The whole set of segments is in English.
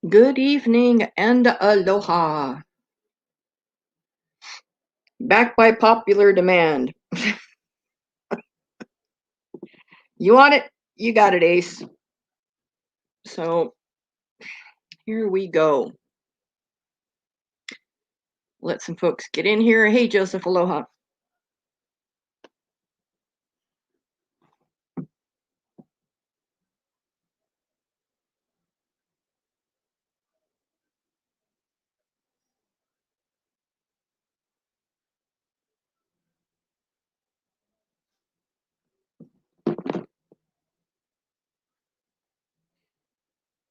Good evening and aloha. Back by popular demand. You want it? You got it, Ace. So here we go. Let some folks get in here. Hey, Joseph, aloha.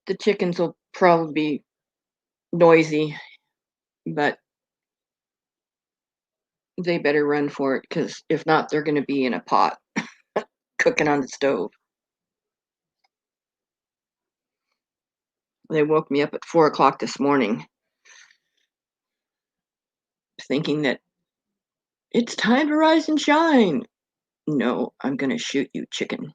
The chickens will probably be noisy, but they better run for it because if not, they're going to be in a pot cooking on the stove. They woke me up at 4 o'clock this morning thinking that it's time to rise and shine. No, I'm going to shoot you, chicken.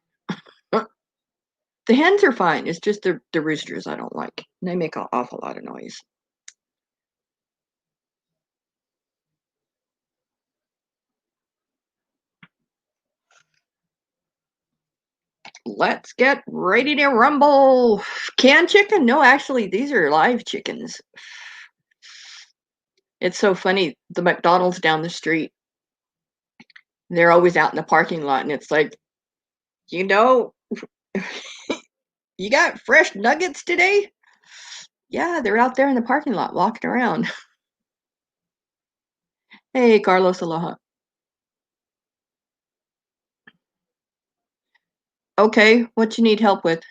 The hens are fine. It's just the roosters I don't like. They make an awful lot of noise. Let's get ready to rumble. Canned chicken? No, actually, these are live chickens. It's so funny. The McDonald's down the street, they're always out in the parking lot, and it's like, you know, you got fresh nuggets today? Yeah, they're out there in the parking lot walking around. Hey, Carlos, aloha. Okay, what you need help with?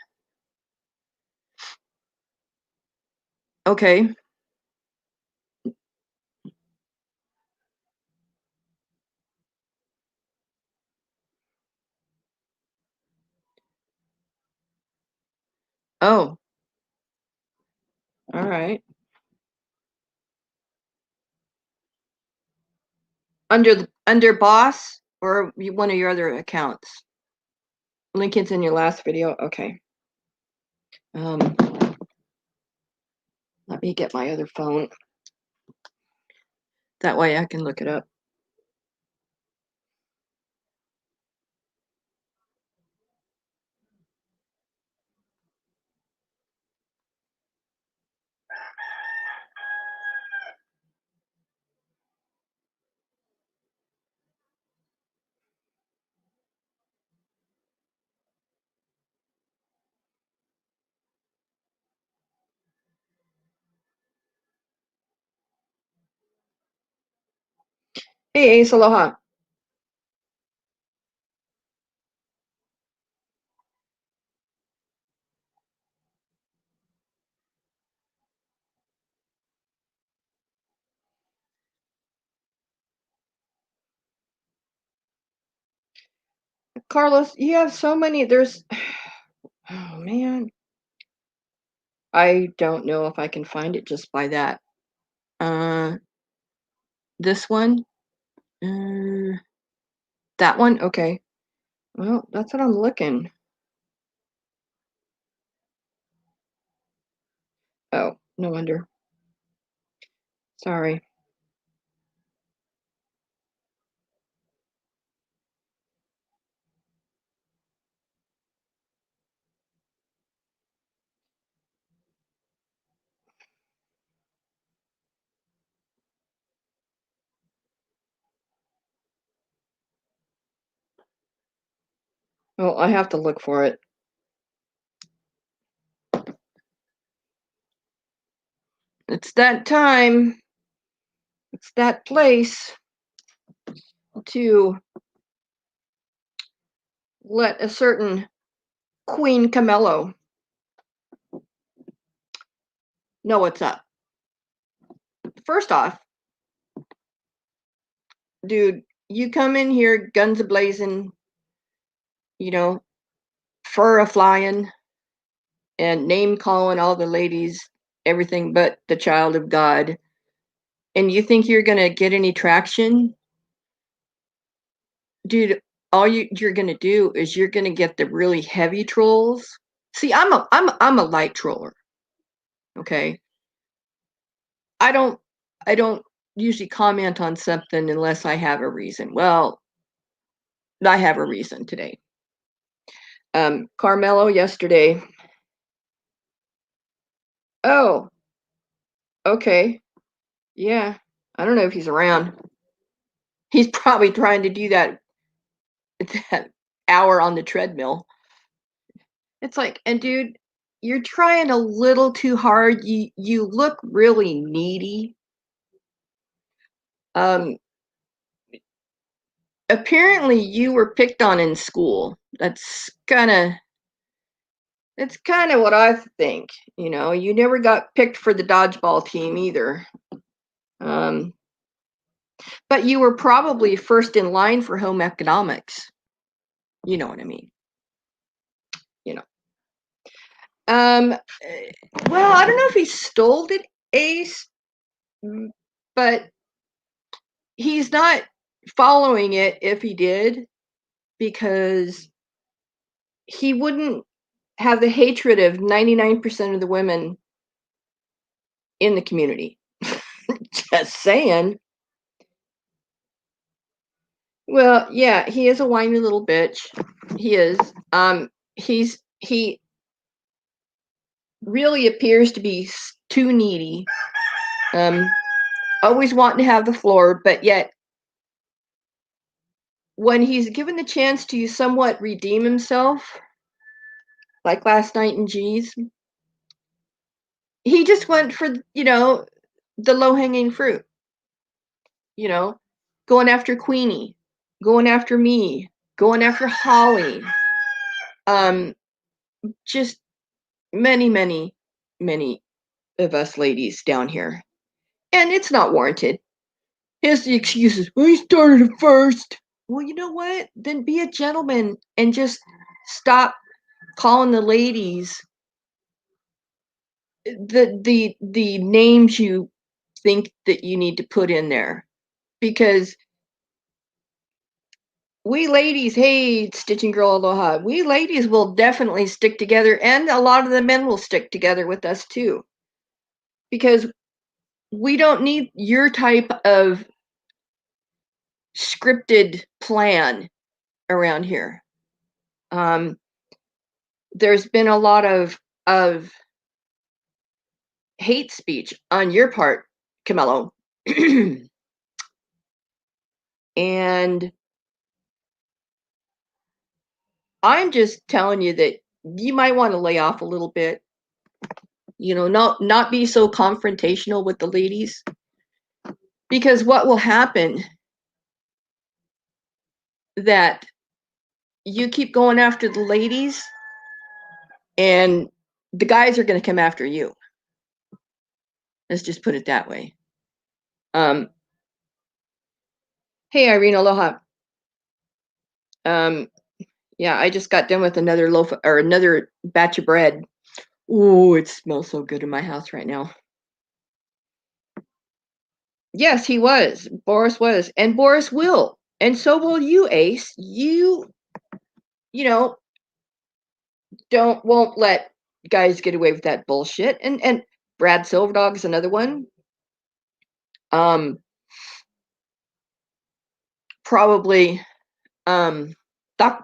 Okay. Oh, all right. Under boss or one of your other accounts? Lincoln's in your last video. Okay. Um, let me get my other phone. That way I can look it up. Hey, Ace, aloha. Carlos, you have so many. There's, oh man, I don't know if I can find it just by that. Uh, this one, uh, that one. Okay. Well, that's what I'm looking. Oh, no wonder. Sorry. Well, I have to look for it. It's that time. It's that place to let a certain Queen Camillo know what's up. First off, dude, you come in here guns a blazing, you know, fur a flying, and name calling all the ladies everything but the child of God, and you think you're gonna get any traction, dude? All you're gonna do is you're gonna get the really heavy trolls. See, I'm a light troller. Okay. I don't I don't usually comment on something unless I have a reason. Well, I have a reason today. Carmelo yesterday. Oh, okay. Yeah. I don't know if he's around. He's probably trying to do that hour on the treadmill. It's like, and dude, you're trying a little too hard. You look really needy. Um, apparently you were picked on in school. That's kind of what I think. You never got picked for the dodgeball team either. Um, but you were probably first in line for home economics. You know what I mean? You know. Well, I don't know if he stole it, Ace, but he's not following it if he did, because he wouldn't have the hatred of 99% of the women in the community. Just saying. Well, yeah, he is a whiny little bitch. He is. He really appears to be too needy. Um, always wanting to have the floor, but yet when he's given the chance to somewhat redeem himself, like last night in G's, he just went for, the low hanging fruit, you know, going after Queenie, going after me, going after Holly. Um, just many, many, many of us ladies down here. And it's not warranted. His excuses, well, he started it first. Well, you know what? Then be a gentleman and just stop calling the ladies the names you think that you need to put in there. Because we ladies, hey, Stitching Girl Aloha, we ladies will definitely stick together, and a lot of the men will stick together with us too. Because we don't need your type of scripted plan around here. There's been a lot of hate speech on your part, Camillo. And I'm just telling you that you might want to lay off a little bit. Not be so confrontational with the ladies, because what will happen, that you keep going after the ladies and the guys are going to come after you. Let's just put it that way. Um, hey, Irene, aloha. Yeah, I just got done with another loaf or another batch of bread. Ooh, it smells so good in my house right now. Yes, he was. Boris was, and Boris will, and so will you, Ace. You know, won't let guys get away with that bullshit. And Brad Silverdog's another one. Um, probably Dr.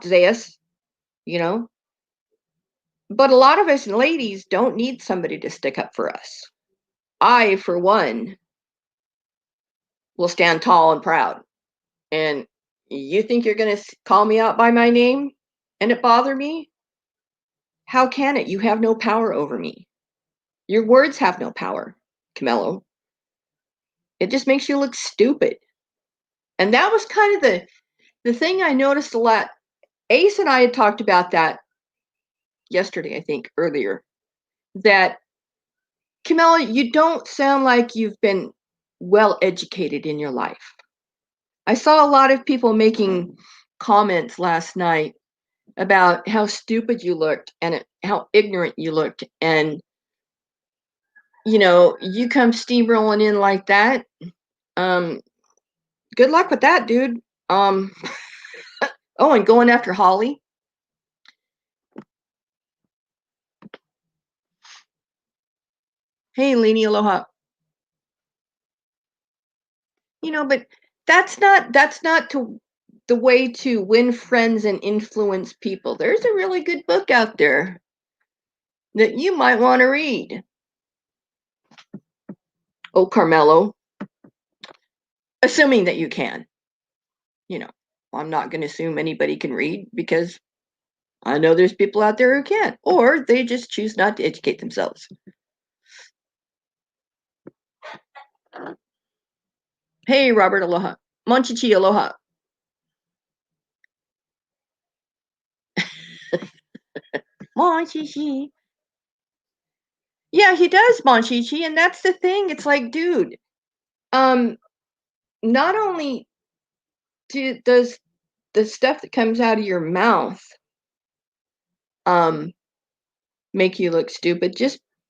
Zayas, you know. But a lot of us ladies don't need somebody to stick up for us. I, for one, will stand tall and proud. And you think you're going to call me out by my name and it bother me? How can it? You have no power over me. Your words have no power, Camillo. It just makes you look stupid. And that was kind of the thing I noticed a lot. Ace and I had talked about that yesterday, I think, earlier. That, Camilla, you don't sound like you've been well educated in your life. I saw a lot of people making comments last night about how stupid you looked and how ignorant you looked. And, you come steamrolling in like that. Um, good luck with that, dude. Um, oh, and going after Holly. Hey, Lainey, aloha. But that's not to the way to win friends and influence people. There's a really good book out there that you might want to read. Oh, Carmelo, assuming that you can. You know, I'm not going to assume anybody can read because I know there's people out there who can't, or they just choose not to educate themselves. Hey, Robert, aloha. Monchichi, aloha. Monchichi. Yeah, he does, Monchichi, and that's the thing. It's like, dude, um, not only does the stuff that comes out of your mouth um make you look stupid,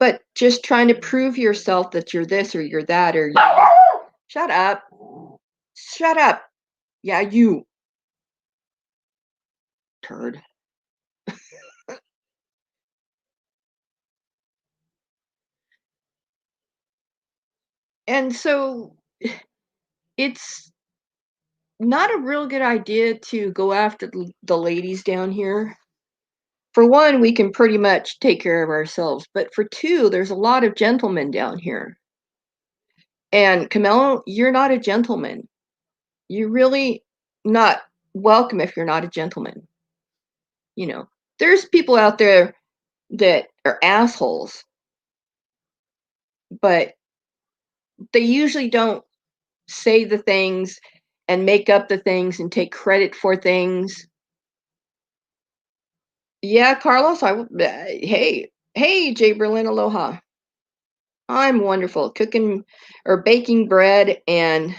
but just trying to prove yourself that you're this or you're that or shut up. Shut up. Yeah, you turd. And so it's not a real good idea to go after the ladies down here. For one, we can pretty much take care of ourselves, but for two, there's a lot of gentlemen down here. And Camillo, you're not a gentleman. You're really not welcome if you're not a gentleman. You know, there's people out there that are assholes, but they usually don't say the things and make up the things and take credit for things. Yeah, Carlos, hey, Jay Berlin, aloha. I'm wonderful, cooking or baking bread and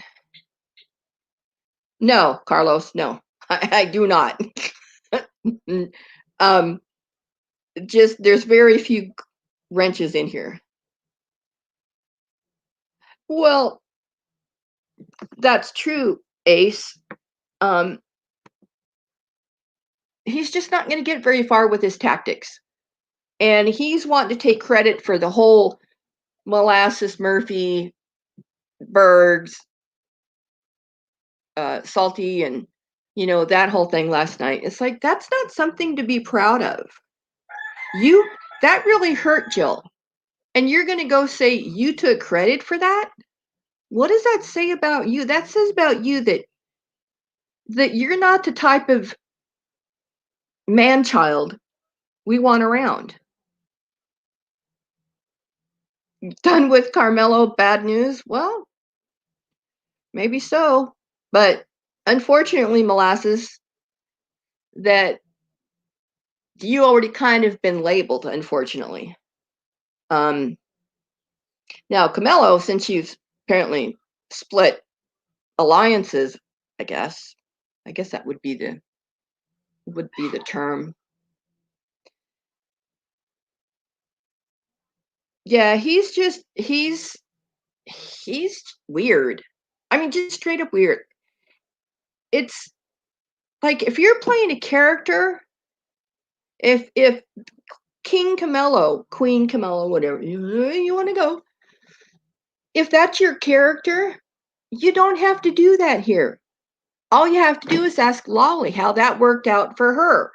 no, Carlos, no, I do not. um, just there's very few wrenches in here. Well, that's true, Ace. Um, he's just not going to get very far with his tactics. And he's wanting to take credit for the whole Molasses Murphy, Bergs, Salty, and that whole thing last night. It's like that's not something to be proud of. You that really hurt Jill, and you're going to go say you took credit for that. What does that say about you? That says about you that you're not the type of man child we want around. Done with Carmelo, bad news? Well, maybe so. But unfortunately, Molasses, that you already kind of been labeled, unfortunately. Um, Now, Camelo, since you've apparently split alliances, I guess that would be the term. Yeah, he's weird. I mean, just straight up weird. It's like if you're playing a character, if King Camelo, Queen Camelo, whatever you want to go, if that's your character, you don't have to do that here. All you have to do is ask Lolly how that worked out for her.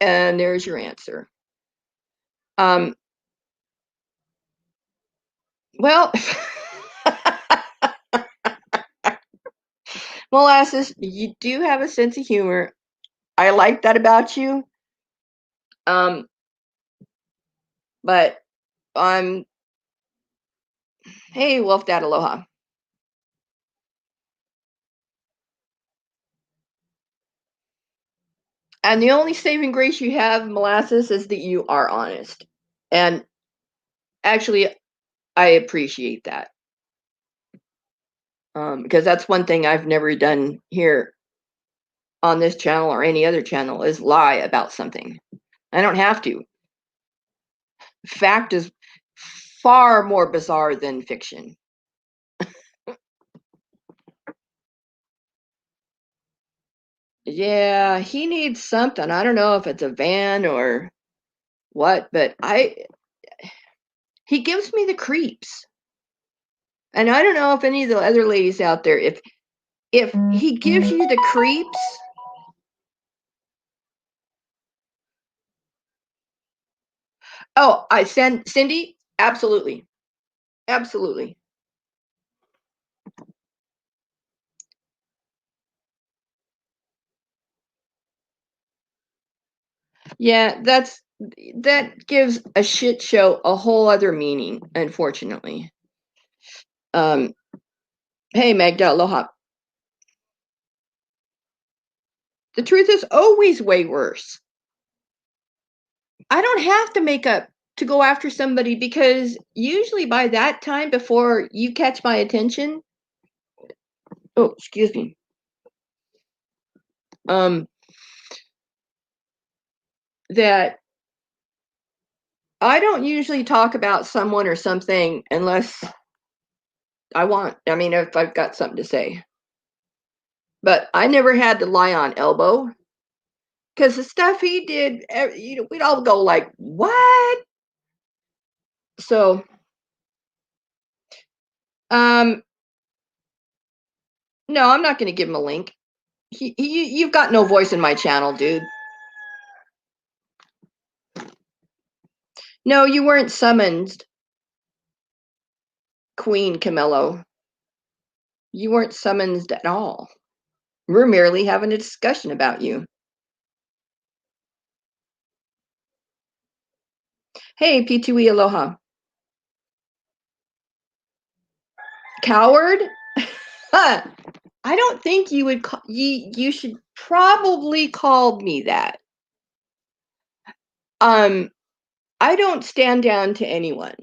And there's your answer. Um, well, Molasses, you do have a sense of humor. I like that about you. Um, but I'm, hey, Wolf Dad, aloha. And the only saving grace you have, Molasses, is that you are honest. And actually, I appreciate that. Because that's one thing I've never done here on this channel or any other channel is lie about something. I don't have to. Fact is far more bizarre than fiction. Yeah, he needs something. I don't know if it's a van or what, but He gives me the creeps. And I don't know if any of the other ladies out there, if he gives you the creeps. Oh, I send Cindy? Absolutely. Absolutely. Yeah, that gives a shit show a whole other meaning, unfortunately. Um, hey Magda, aloha. The truth is always way worse. I don't have to make up to go after somebody because usually by that time before you catch my attention, oh, excuse me. That I don't usually talk about someone or something unless I mean, if I've got something to say. But I never had to lie on elbow because the stuff he did, we'd all go like, "What?" So, um, no, I'm not going to give him a link. You've got no voice in my channel, dude. No, you weren't summoned, Queen Camillo. You weren't summoned at all. We're merely having a discussion about you. Hey, P2E Aloha. Coward? Huh. I don't think you would you should probably call me that. I don't stand down to anyone.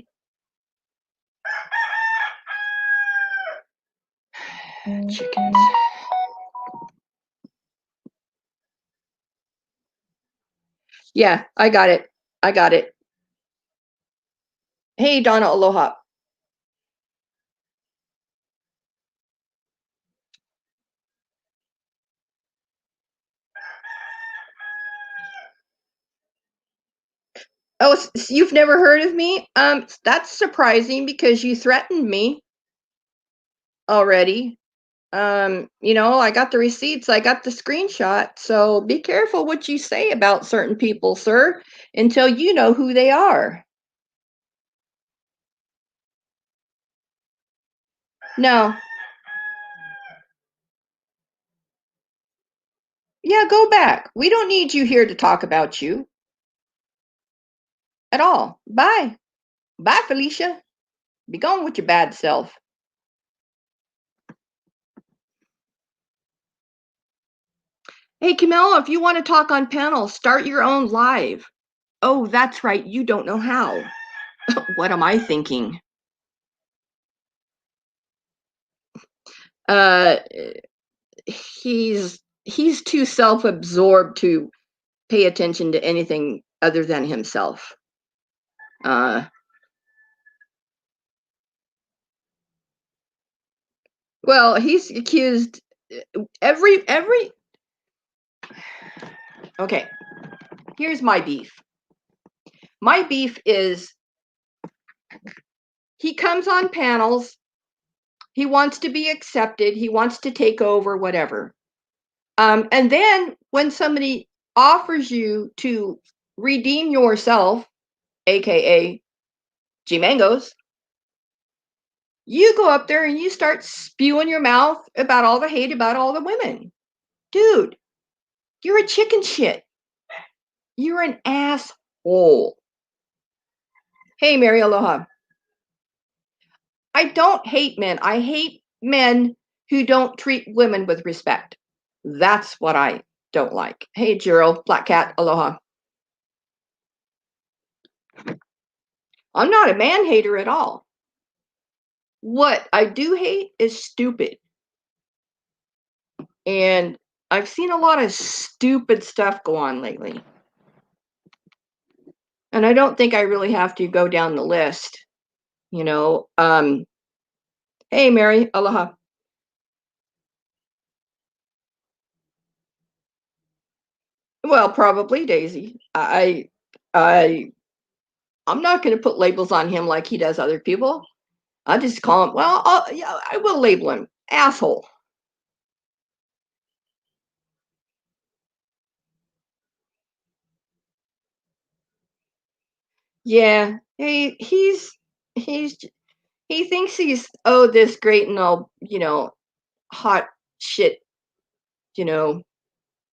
Chickens. Yeah, I got it. I got it. Hey, Donna, aloha. Oh, you've never heard of me? That's surprising because you threatened me already. I got the receipts, I got the screenshot. So be careful what you say about certain people, sir, until you know who they are. No. Yeah, go back. We don't need you here to talk about you at all. Bye. Bye, Felicia. Be gone with your bad self. Hey, Camilla, if you want to talk on panel, start your own live. Oh, that's right. You don't know how. What am I thinking? Uh, he's too self-absorbed to pay attention to anything other than himself. Well, he's accused every. Okay, here's my beef. My beef is he comes on panels. He wants to be accepted. He wants to take over, whatever. And then when somebody offers you to redeem yourself, aka G Mangos, you go up there and you start spewing your mouth about all the hate about all the women. Dude, you're a chicken shit. You're an asshole. Hey, Mary, aloha. I don't hate men. I hate men who don't treat women with respect. That's what I don't like. Hey, Jiro, Black Cat, aloha. I'm not a man hater at all. What I do hate is stupid. And I've seen a lot of stupid stuff go on lately. And I don't think I really have to go down the list, you know. Hey, Mary, aloha. Well, probably Daisy. I I'm not going to put labels on him like he does other people. I'll just call him, well, yeah, I will label him asshole. Yeah, he's he thinks he's this great and all, hot shit, you know,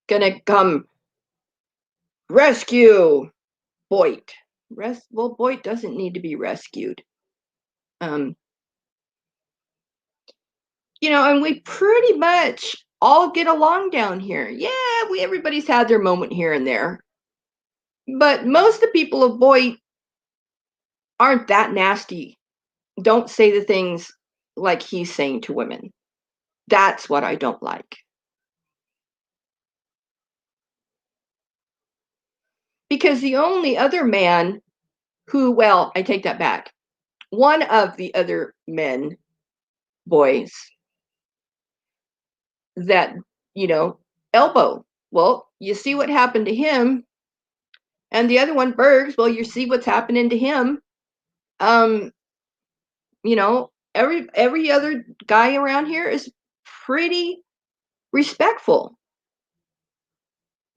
gonna come rescue Boyd. Well, Boyd doesn't need to be rescued. Um, and we pretty much all get along down here. Yeah, everybody's had their moment here and there. But most of the people of Boyd aren't that nasty. Don't say the things like he's saying to women. That's what I don't like. Because the only other man well, I take that back. One of the other men, boys, that, elbow. Well, you see what happened to him. And the other one, Bergs, well, you see what's happening to him. Um, every other guy around here is pretty respectful.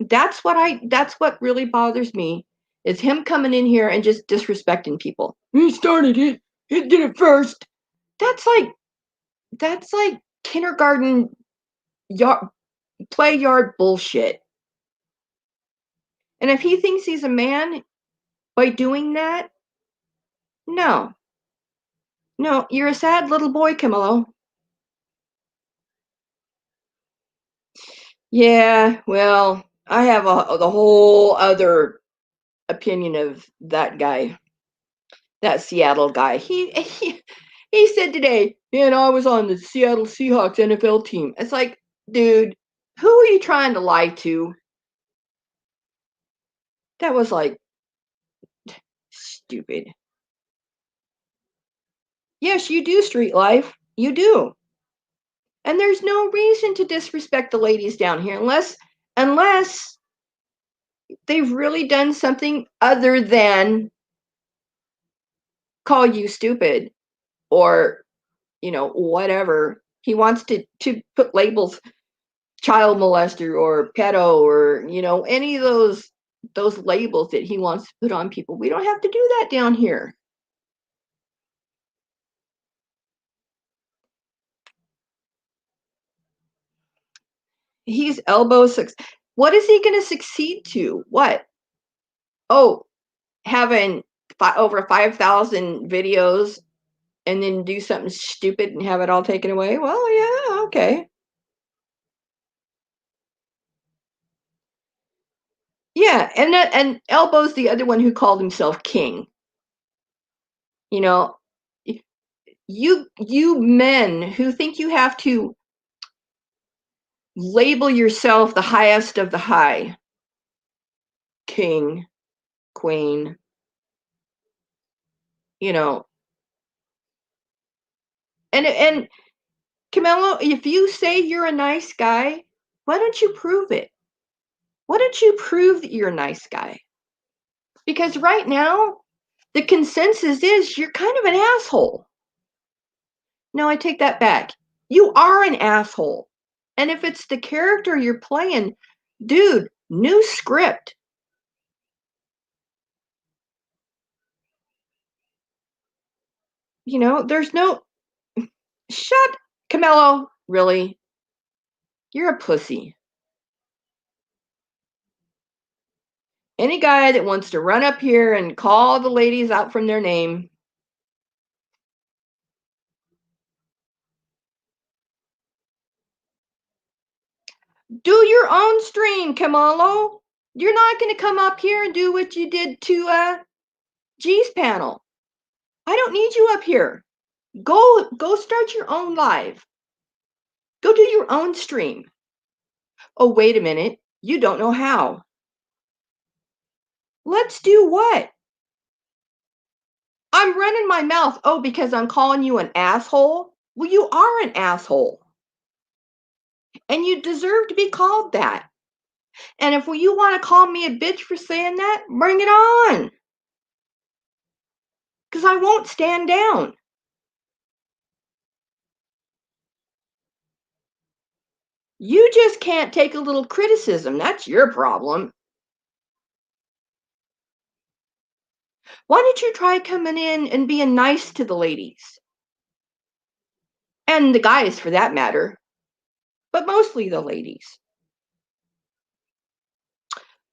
That's what really bothers me is him coming in here and just disrespecting people. He started it. He did it first. That's like kindergarten yard play yard bullshit. And if he thinks he's a man by doing that, no. No, you're a sad little boy, Camillo. Yeah, well, I have the whole other opinion of that guy, that Seattle guy. He said today, I was on the Seattle Seahawks NFL team. It's like, dude, who are you trying to lie to? That was like stupid. Yes, you do, street life. You do. And there's no reason to disrespect the ladies down here unless they've really done something other than call you stupid or whatever. He wants to put labels, child molester or pedo or any of those labels that he wants to put on people. We don't have to do that down here. He's elbow six. What is he going to succeed to? What? Oh, having over 5,000 videos and then do something stupid and have it all taken away? Well, yeah, okay. Yeah, and Elbow's the other one who called himself king. You know, you men who think you have to label yourself the highest of the high, king, queen, you know, and Camillo, if you say you're a nice guy, why don't you prove it? Why don't you prove that you're a nice guy? Because right now, the consensus is you're kind of an asshole. No, I take that back. You are an asshole. And if it's the character you're playing, dude, new script. There's no shut Camillo, really? You're a pussy. Any guy that wants to run up here and call the ladies out from their name, do your own stream, Camillo. You're not going to come up here and do what you did to G's panel. I don't need you up here. Go start your own live. Go do your own stream. Oh, wait a minute. You don't know how. Let's do what? I'm running my mouth. Oh, because I'm calling you an asshole? Well, you are an asshole. And you deserve to be called that. And if you want to call me a bitch for saying that, bring it on. because I won't stand down. You just can't take a little criticism. That's your problem. Why don't you try coming in and being nice to the ladies? And the guys for that matter, but mostly the ladies.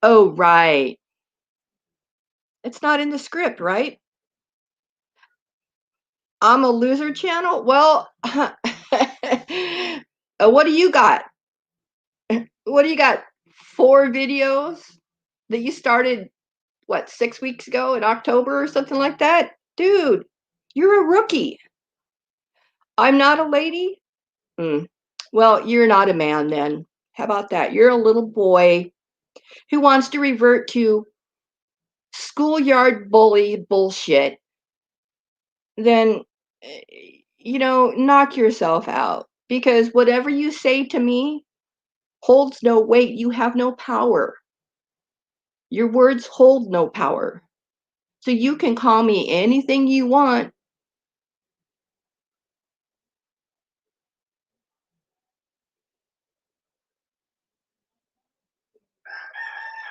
Oh, right. It's not in the script, right? I'm a loser channel? Well, what do you got? What do you got? 4 videos that you started, what, 6 weeks ago in October or something like that? Dude, you're a rookie. I'm not a lady? Mm. Well, you're not a man then. How about that? You're a little boy who wants to revert to schoolyard bully bullshit. Then, knock yourself out because whatever you say to me holds no weight. You have no power. Your words hold no power. So you can call me anything you want.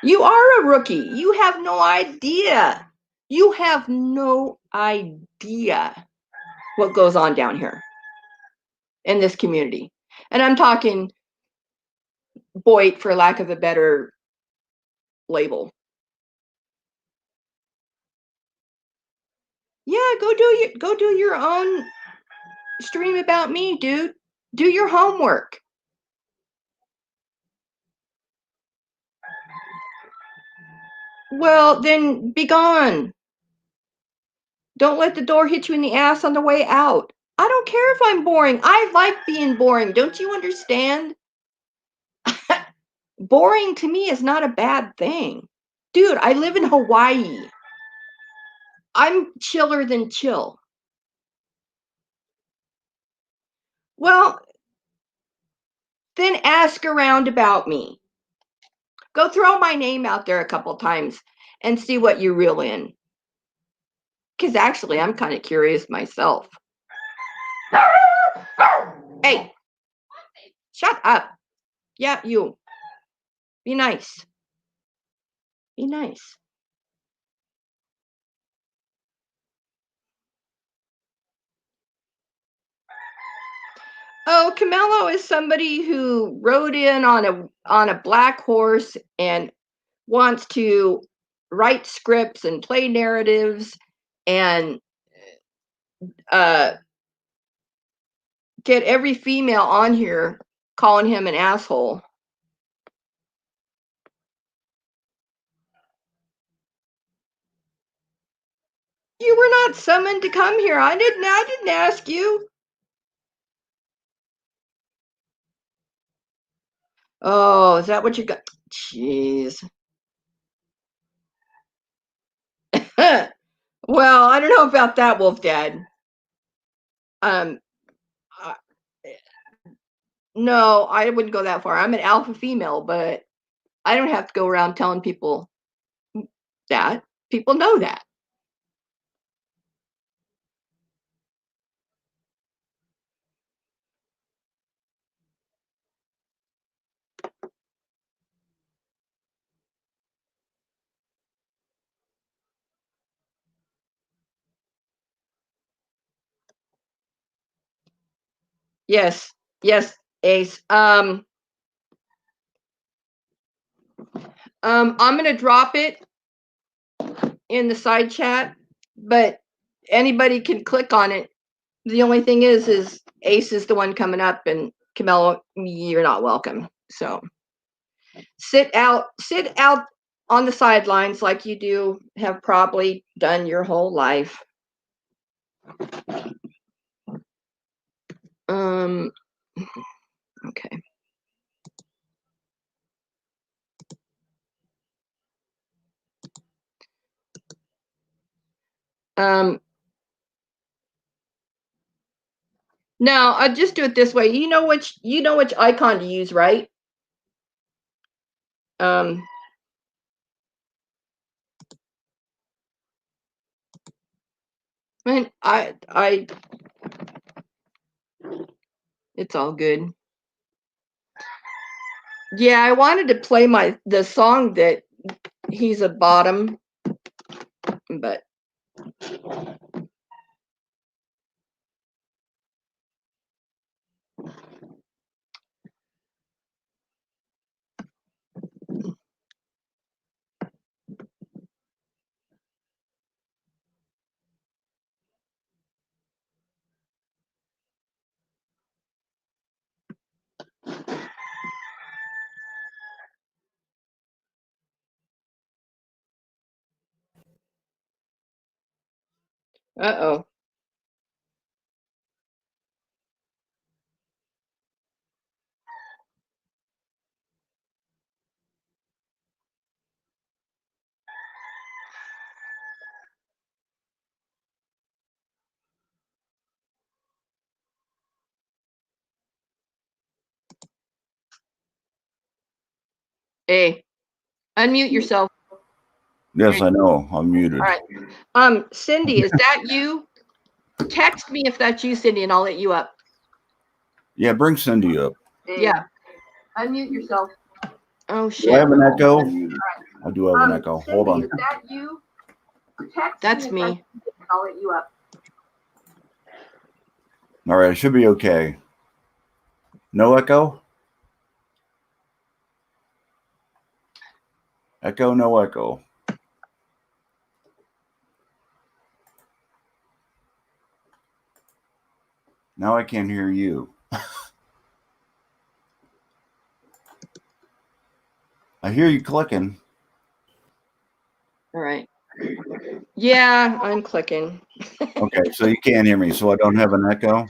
You are a rookie. You have no idea. You have no idea what goes on down here in this community. And I'm talking Boyd, for lack of a better label. Yeah, go do your own stream about me, dude. Do your homework. Well, then be gone. Don't let the door hit you in the ass on the way out. I don't care if I'm boring. I like being boring. Don't you understand? Boring to me is not a bad thing. Dude, I live in Hawaii. I'm chiller than chill. Well, then ask around about me. Go throw my name out there a couple times and see what you reel in. Because actually, I'm kind of curious myself. Hey, shut up. Yeah, you. Be nice. Be nice. Oh, Camillo is somebody who rode in on a black horse and wants to write scripts and play narratives and uh, get every female on here calling him an asshole. You were not summoned to come here. I didn't ask you. Oh, is that what you got? Jeez. Well, I don't know about that, Wolf Dad. Um, uh, no, I wouldn't go that far. I'm an alpha female, but I don't have to go around telling people that. People know that. Yes, yes, Ace. I'm gonna drop it in the side chat, but anybody can click on it. The only thing is Ace is the one coming up, and Camillo, you're not welcome. So sit out on the sidelines like you do have probably done your whole life. Um, okay. Um, now I just do it this way. You know which icon to use, right? Um, Man, it's all good. Yeah, I wanted to play the song that he's a bottom, but uh-oh. Hey, unmute yourself. Yes, I know. I'm muted. All right. Cindy, is that you? Text me if that's you, Cindy, and I'll let you up. Yeah, bring Cindy up. Yeah. Unmute yourself. Oh, shit. Do I have an echo? I do have an echo. Cindy, Hold on. is that you? Text that's me. I'll let you up. All right, it should be okay. No echo? Echo, no echo. Now I can't hear you. I hear you clicking. All right. Yeah, I'm clicking. Okay, so you can't hear me, so I don't have an echo?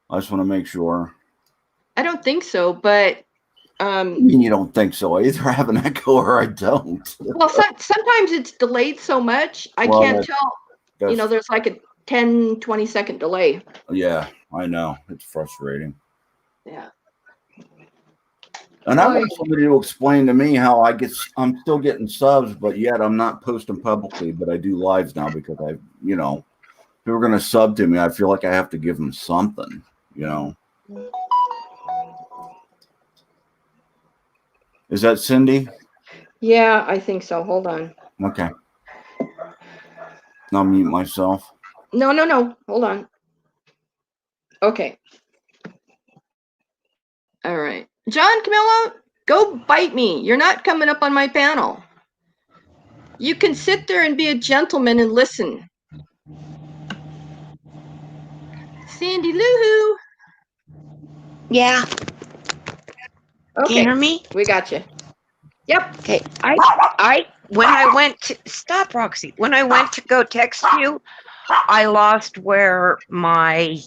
I just want to make sure. I don't think so, but I mean, you don't think so. I either have an echo or I don't. Well, sometimes it's delayed so much, I can't tell. You know, there's like a 10, 20-second delay. Yeah, I know. It's frustrating. Yeah. And I want somebody to explain to me how I'm still getting subs, but yet I'm not posting publicly, but I do lives now because if they were going to sub to me, I feel like I have to give them something, Is that Cindy? Yeah, I think so. Hold on. Okay. I'll mute myself. No. Hold on. Okay. All right. John, Camillo, go bite me. You're not coming up on my panel. You can sit there and be a gentleman and listen. Sandy Lou. Yeah. Okay. Can you hear me? We got you. Yep. Okay. When I went to stop, Roxy. When I went to go text you, I lost where my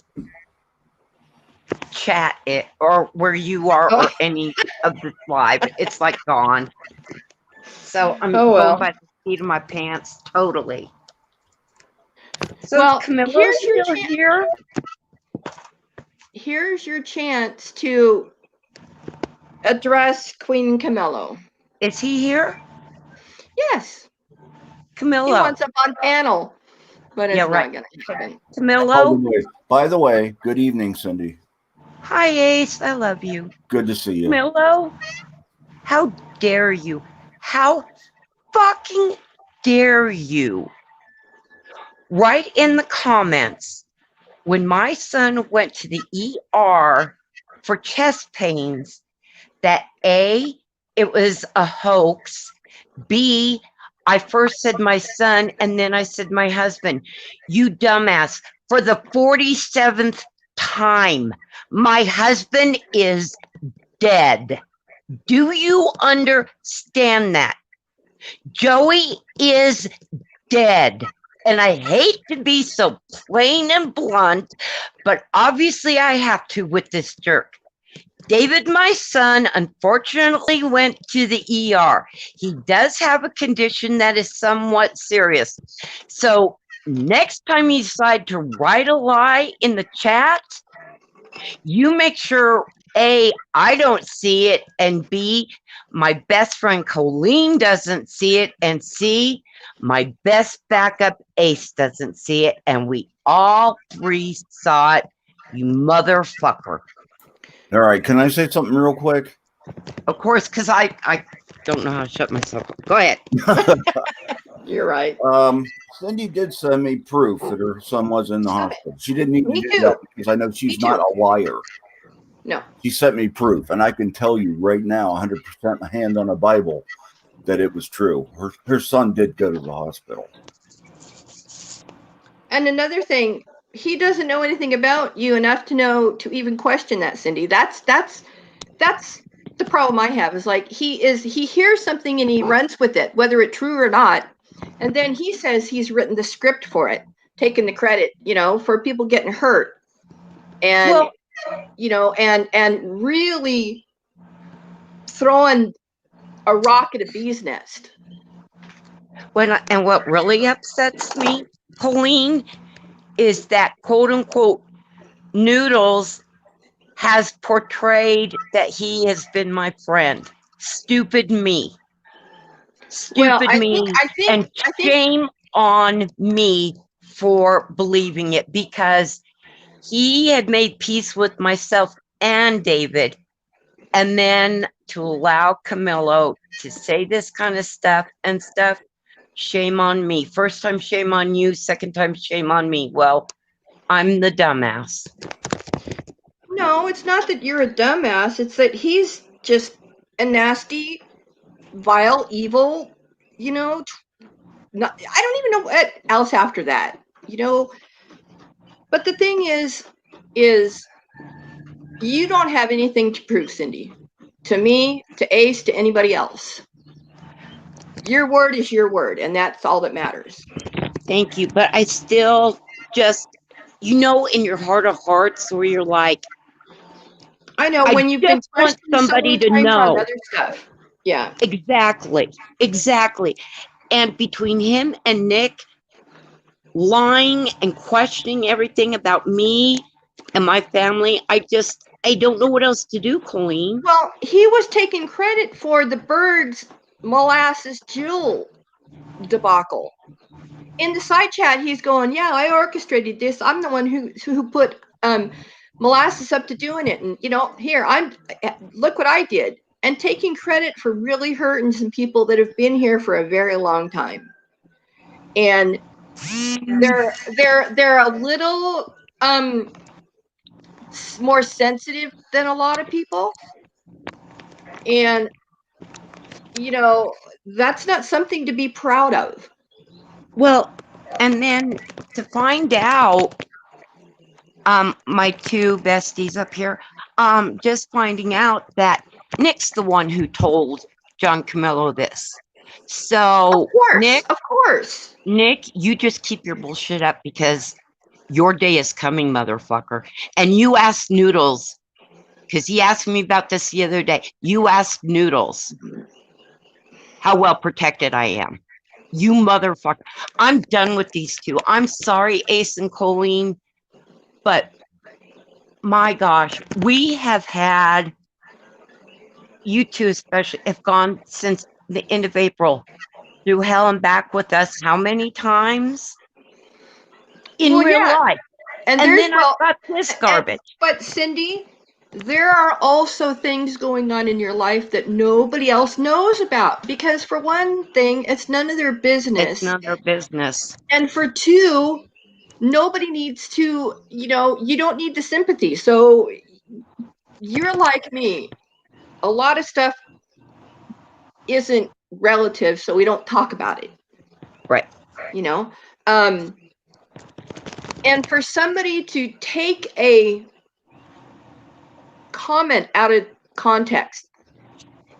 chat or where you are or any of the live. It's like gone. So I'm going by the seat of my pants totally. So Camillo still here? Here's your chance to address Queen Camillo. Is he here? Yes. Camillo. He wants up on panel, but it's not going to happen. Camillo. By the way, good evening, Cindy. Hi, Ace. I love you. Good to see you. Camillo, how dare you? How fucking dare you? Write in the comments when my son went to the ER for chest pains that A, it was a hoax, B, I first said my son and then I said my husband. You dumbass. For the 47th time, my husband is dead. Do you understand that? Joey is dead. And I hate to be so plain and blunt, but obviously I have to with this jerk. David, my son, unfortunately went to the ER. He does have a condition that is somewhat serious. So next time you decide to write a lie in the chat, you make sure A, I don't see it, and B, my best friend Colleen doesn't see it, and C, my best backup Ace doesn't see it, and we all three saw it, you motherfucker. All right, can I say something real quick? Of course, because I don't know how to shut myself up. Go ahead. You're right. Cindy did send me proof that her son was in the hospital. She didn't need to Me do too. that because I know she's Me not too. a liar. No. She sent me proof, and I can tell you right now, 100% hand on a Bible, that it was true. Her son did go to the hospital. And another thing, he doesn't know anything about you enough to know to even question that, Cindy. That's the problem I have, is like he hears something and he runs with it, whether it's true or not. And then he says he's written the script for it, taking the credit, for people getting hurt. And Well, and really throwing a rock at a bee's nest. and what really upsets me, Colleen, is that quote unquote Noodles has portrayed that he has been my friend. Stupid me. Well, Stupid me. I think Shame on me for believing it, because he had made peace with myself and David. And then to allow Camillo to say this kind of stuff, shame on me. First time, shame on you. Second time, shame on me. Well, I'm the dumbass. no, it's not that you're a dumbass. It's that he's just a nasty, vile, evil, I don't even know what else after that, But the thing is you don't have anything to prove, Cindy. To me, to Ace, to anybody else. Your word is your word, and that's all that matters. Thank you. But I still just, in your heart of hearts, where you're like, I know, I when you've been just want questioned so somebody many to times on know. other stuff. Yeah. Exactly. And between him and Nick lying and questioning everything about me and my family, I don't know what else to do, Colleen. Well, he was taking credit for the Birds molasses Jill debacle. In the side chat, he's going, "Yeah, I orchestrated this. I'm the one who put molasses up to doing it, and here look what I did." And taking credit for really hurting some people that have been here for a very long time. And they're a little more sensitive than a lot of people. And that's not something to be proud of. Well, and then to find out, my two besties up here, just finding out that Nick's the one who told John Camillo this. So, Of course, of course. Nick, you just keep your bullshit up, because your day is coming, motherfucker. And you asked Noodles, because he asked me about this the other day. You asked Noodles how well protected I am. You motherfucker. I'm done with these two. I'm sorry, Ace and Colleen, but my gosh, we have had, you two especially, have gone since the end of April through hell and back with us how many times? In real life. And then I've got this garbage. But Cindy, there are also things going on in your life that nobody else knows about, because for one thing, it's none of their business. It's none of their business. And for two, nobody needs to, you don't need the sympathy. So you're like me. A lot of stuff isn't relative, so we don't talk about it. Right. And for somebody to take a comment out of context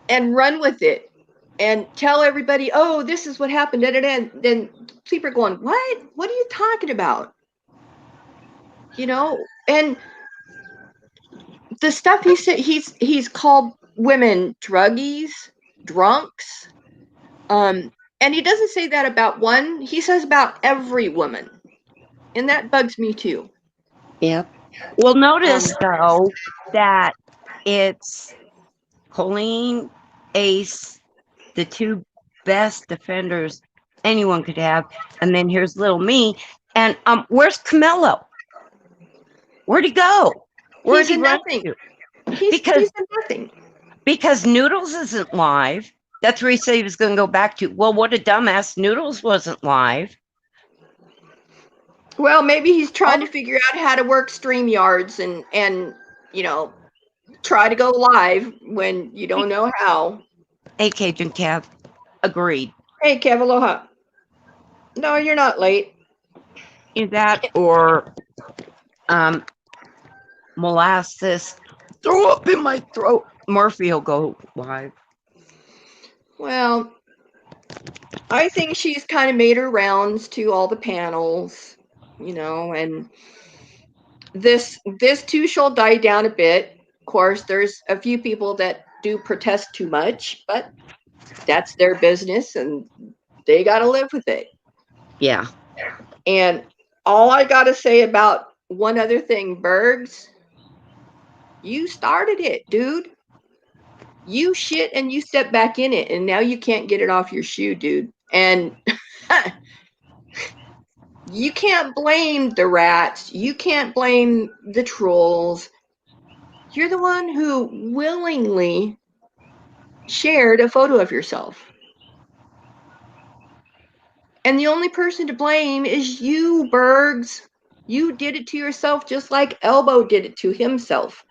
and run with it and tell everybody, "Oh, this is what happened," and then people are going, what are you talking about? And the stuff he said, he's called women druggies, drunks, and he doesn't say that about one. He says about every woman, and that bugs me too. Yep. Well, notice though that it's Colleen, Ace, the two best defenders anyone could have, and then here's little me. And where's Camillo? Where'd he go? Where'd He's he a run nothing. to? He's Because a nothing. because Noodles isn't live. That's where he said he was going to go back to. Well, what a dumbass! Noodles wasn't live. Well, maybe he's trying to figure out how to work StreamYards and you know, try to go live when you don't know how. Hey, Cajun Cav, agreed. Hey, Kev, aloha. No, you're not late. Either that or molasses. Throw up in my throat. Murphy will go live. Well, I think she's kind of made her rounds to all the panels, and this too shall die down a bit. Of course, there's a few people that do protest too much, but that's their business and they got to live with it. Yeah. And all I got to say about one other thing, Bergs, you started it, dude. You shit and you step back in it, and now you can't get it off your shoe, dude. And you can't blame the rats. You can't blame the trolls. You're the one who willingly shared a photo of yourself. And the only person to blame is you, Bergs. You did it to yourself just like Elbow did it to himself.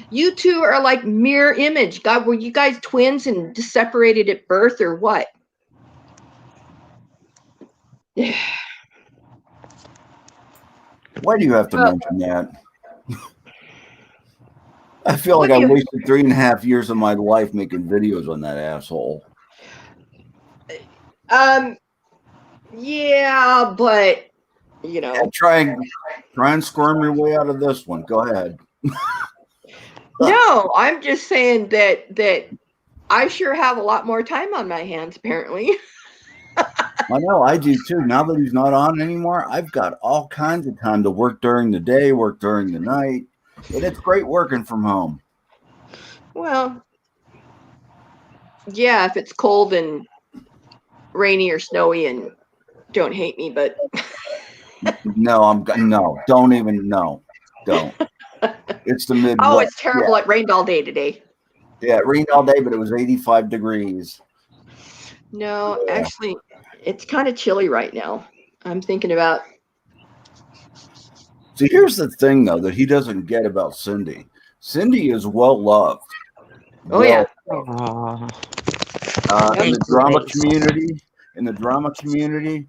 You two are like mirror image. God, were you guys twins and just separated at birth or what? Why do you have to mention that? I feel What like do I you- wasted 3.5 years of my life making videos on that asshole. Yeah, but Try and squirm your way out of this one. Go ahead. No, I'm just saying that I sure have a lot more time on my hands, apparently. I know, I do too. Now that he's not on anymore, I've got all kinds of time to work during the day, work during the night, and it's great working from home. Well, yeah, if it's cold and rainy or snowy, and don't hate me, but No, don't even don't. It's the Midwest. oh, it's terrible. It rained all day today. Yeah, it rained all day, but it was 85 degrees. No, actually, it's kind of chilly right now. I'm thinking about. See, here's the thing, though, that he doesn't get about Cindy. Cindy is well loved. Oh yeah. In the drama community,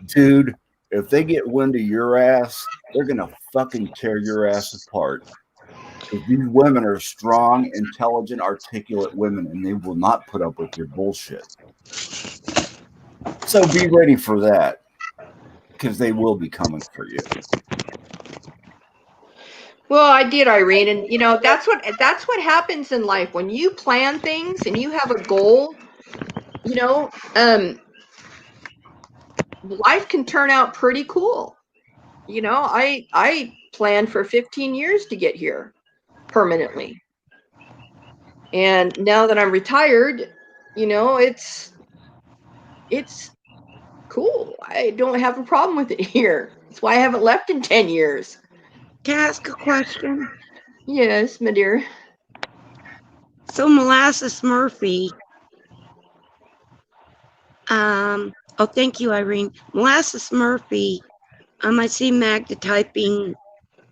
dude, if they get wind of your ass, they're gonna fucking tear your ass apart. Because these women are strong, intelligent, articulate women, and they will not put up with your bullshit. So be ready for that, because they will be coming for you. Well, I did, Irene, and that's what happens in life when you plan things and you have a goal. Life can turn out pretty cool. I planned for 15 years to get here permanently, and now that I'm retired, it's cool. I don't have a problem with it here. That's why I haven't left in 10 years. Can I ask a question? Yes, my dear. So Molasses Murphy. Oh, thank you, Irene. Molasses Murphy. I see Magda typing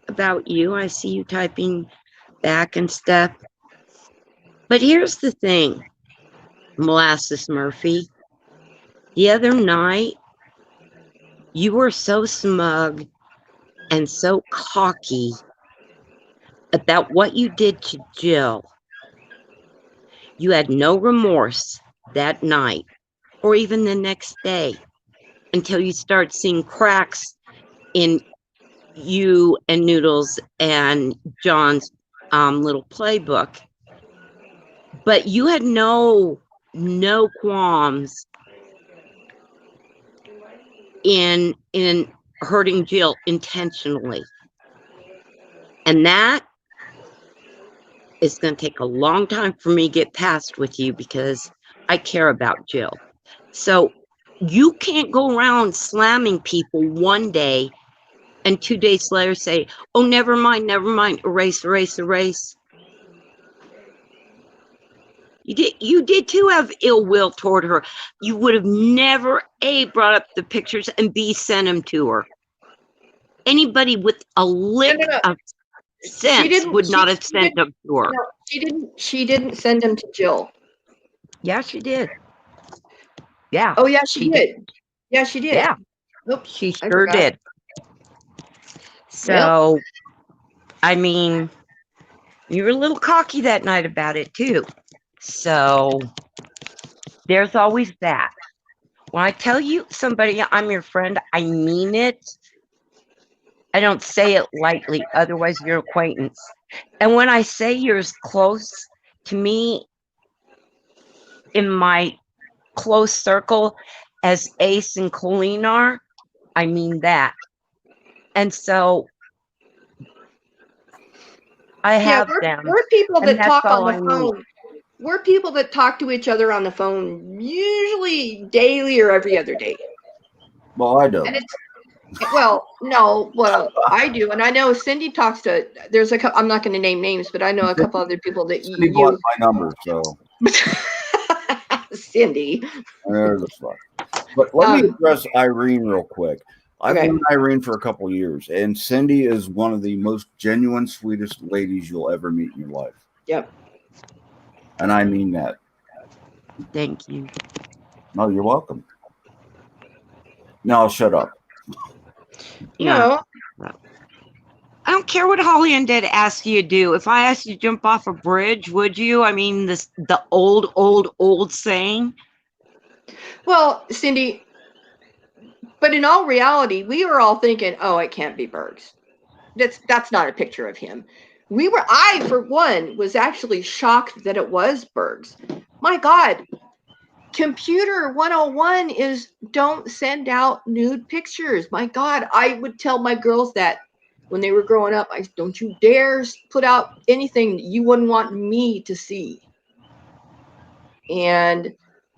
about you. I see you typing back and stuff. But here's the thing, Molasses Murphy. The other night, you were so smug and so cocky about what you did to Jill. You had no remorse that night or even the next day until you start seeing cracks in you and Noodles and John's little playbook. But you had no qualms in hurting Jill intentionally. And that it's going to take a long time for me to get past with you because I care about Jill. So you can't go around slamming people one day and 2 days later say, oh, never mind, erase, erase, erase. You did too have ill will toward her. You would have never A, brought up the pictures, and B, sent them to her. Anybody with a lick of sense would not have sent them to her. No, she didn't send them to Jill. Yeah, she did. Yeah. Oh yeah, she did. Yeah, she did. Yeah. Nope, she sure did. So, well, I mean, you were a little cocky that night about it too. So there's always that. When I tell you somebody I'm your friend, I mean it. I don't say it lightly, otherwise you're an acquaintance. And when I say you're as close to me in my close circle as Ace and Colleen are, I mean that. And so I have them. We're people that talk on the phone. We're people that talk to each other on the phone, usually daily or every other day. Well, I don't. And I do, and I know Cindy talks to. There's a couple. I'm not going to name names, but I know a couple other people that Cindy blocked my number, so. Cindy. There's a fuck. But let me address Irene real quick. I've known Irene for a couple of years, and Cindy is one of the most genuine, sweetest ladies you'll ever meet in your life. Yep. And I mean that. Thank you. No, you're welcome. Now I'll shut up. No. I don't care what Holly and Dad ask you to do. If I asked you to jump off a bridge, would you? I mean, the old saying. Well, Cindy, but in all reality, we were all thinking, oh, it can't be Bergs. That's not a picture of him. I, for one, was actually shocked that it was Bergs. My God. Computer 101 is don't send out nude pictures. My God, I would tell my girls that when they were growing up. Don't you dare put out anything you wouldn't want me to see. And,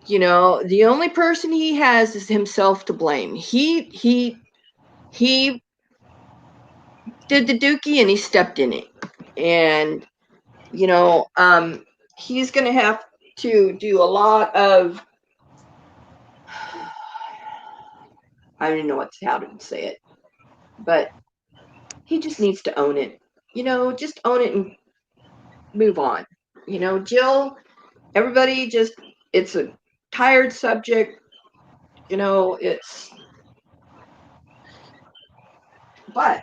the only person he has is himself to blame. He did the dookie and he stepped in it. And, he's going to have to do a lot of, I don't know how to say it, but he just needs to own it. Just own it and move on. Jill, everybody it's a tired subject. But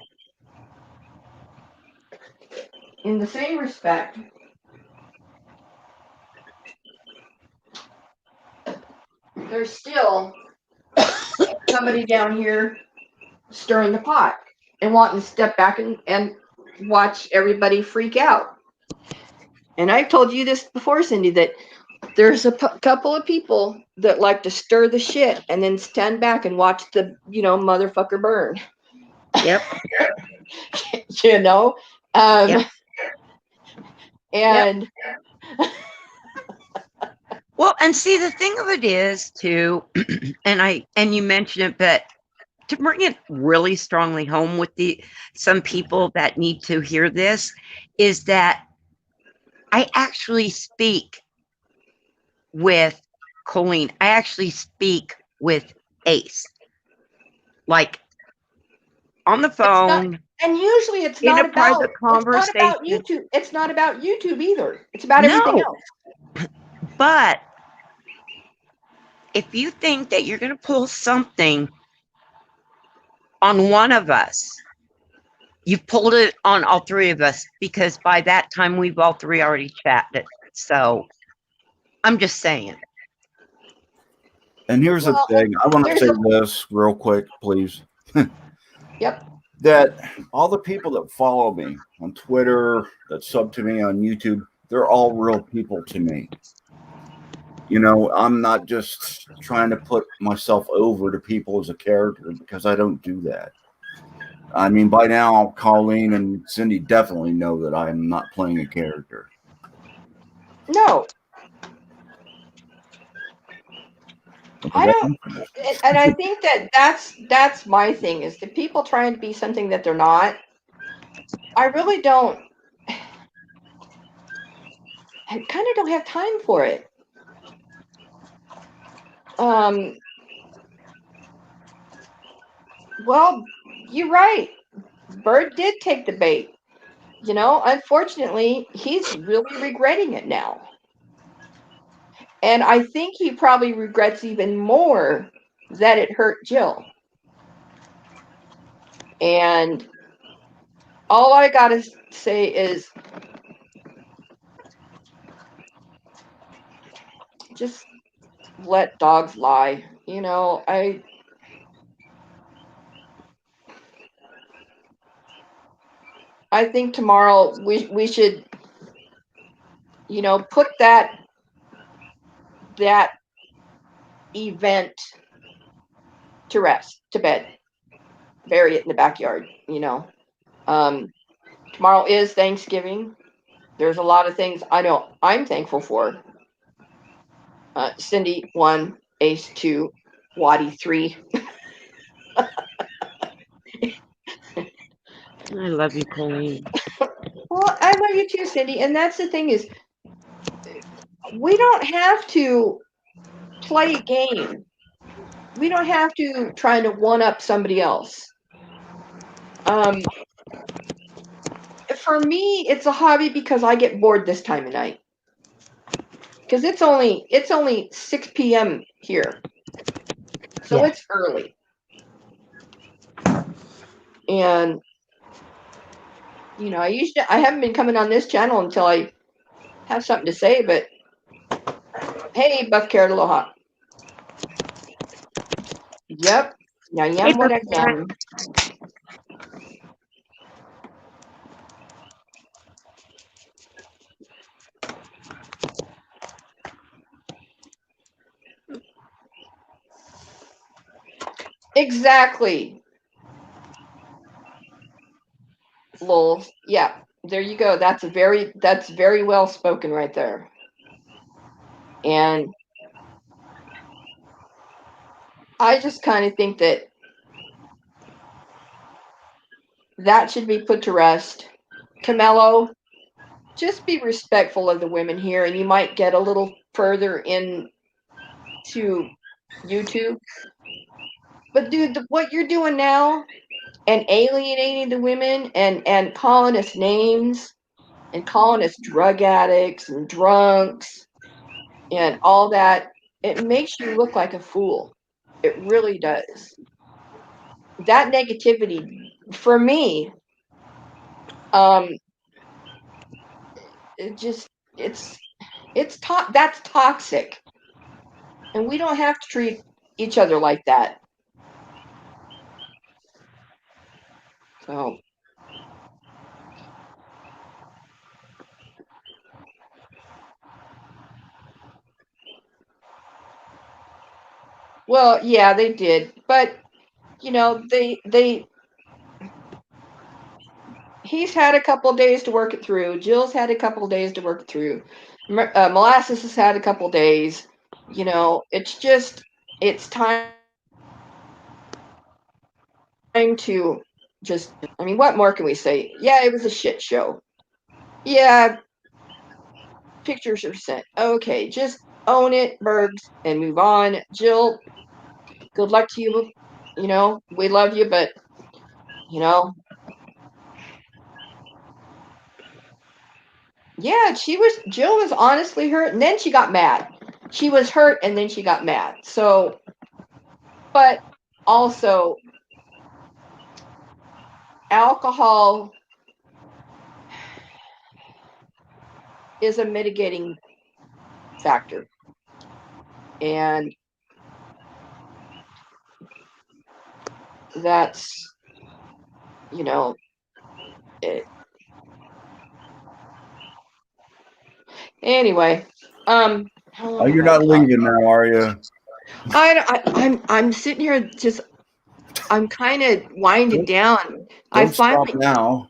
in the same respect, there's still somebody down here stirring the pot and wanting to step back and watch everybody freak out. And I've told you this before, Cindy, that there's a couple of people that like to stir the shit and then stand back and watch the, motherfucker burn. Yep. Yep. And well, and see, the thing of it is too, and you mentioned it, but to bring it really strongly home with some people that need to hear this is that I actually speak with Colleen. I actually speak with Ace, like on the phone. And usually it's not about YouTube. It's not about YouTube either. It's about everything else. But if you think that you're going to pull something on one of us, you've pulled it on all three of us, because by that time we've all three already chatted. So I'm just saying. And here's the thing. I want to say this real quick, please. Yep. That all the people that follow me on Twitter, that sub to me on YouTube, they're all real people to me. I'm not just trying to put myself over to people as a character, because I don't do that. I mean, by now, Colleen and Cindy definitely know that I am not playing a character. No, I don't. And I think that's my thing is the people trying to be something that they're not. I really don't. I kind of don't have time for it. Well, you're right. Bird did take the bait. Unfortunately, he's really regretting it now. And I think he probably regrets even more that it hurt Jill. And all I got to say is just let dogs lie. I think tomorrow we should put that event to rest, to bed, bury it in the backyard. Tomorrow is Thanksgiving. There's a lot of things I know I'm thankful for. Cindy 1, Ace 2, Waddy 3. I love you, Colleen. Well, I love you too, Cindy. And that's the thing is, we don't have to play a game. We don't have to try to one up somebody else. For me, it's a hobby because I get bored this time of night. Because it's only 6 p.m. here, so Yeah. it's early. And I haven't been coming on this channel until I have something to say. But hey, Buff Carrot Aloha. Yep. I am what I am. Exactly. Lol. Yeah. There you go. That's very well spoken right there. And I just kind of think that should be put to rest. Camillo, just be respectful of the women here, and you might get a little further into YouTube. But dude, what you're doing now and alienating the women and calling us names and calling us drug addicts and drunks and all that, it makes you look like a fool. It really does. That negativity, for me, it just that's toxic, and we don't have to treat each other like that. So, well, yeah, they did, but they he's had a couple of days to work it through. Jill's had a couple of days to work it through. Molasses has had a couple of days. It's time to just. I mean, what more can we say? Yeah, it was a shit show. Yeah, pictures are sent. Okay, just own it, Bergs, and move on. Jill, good luck to you. We love you, but yeah, Jill was honestly hurt, and then she got mad. She was hurt, and then she got mad. So, but also, alcohol is a mitigating factor, and that's it. Anyway, how long Oh, have you're I not talked? leaving now, are you? I'm sitting here just. I'm kind of winding down. I Don't stop finally now.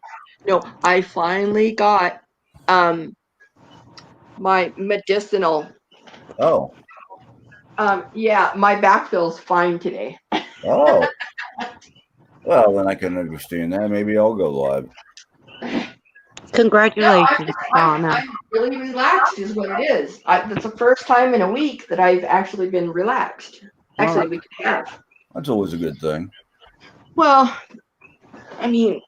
No, I finally got my medicinal. Oh, Yeah, my back feels fine today. oh. Well, then I can understand that. Maybe I'll go live. No, Congratulations, Shauna. I'm really relaxed, is what it is. That's the first time in a week that I've actually been relaxed. Well, Actually, a week and a half. that's always a good thing. Well, I mean,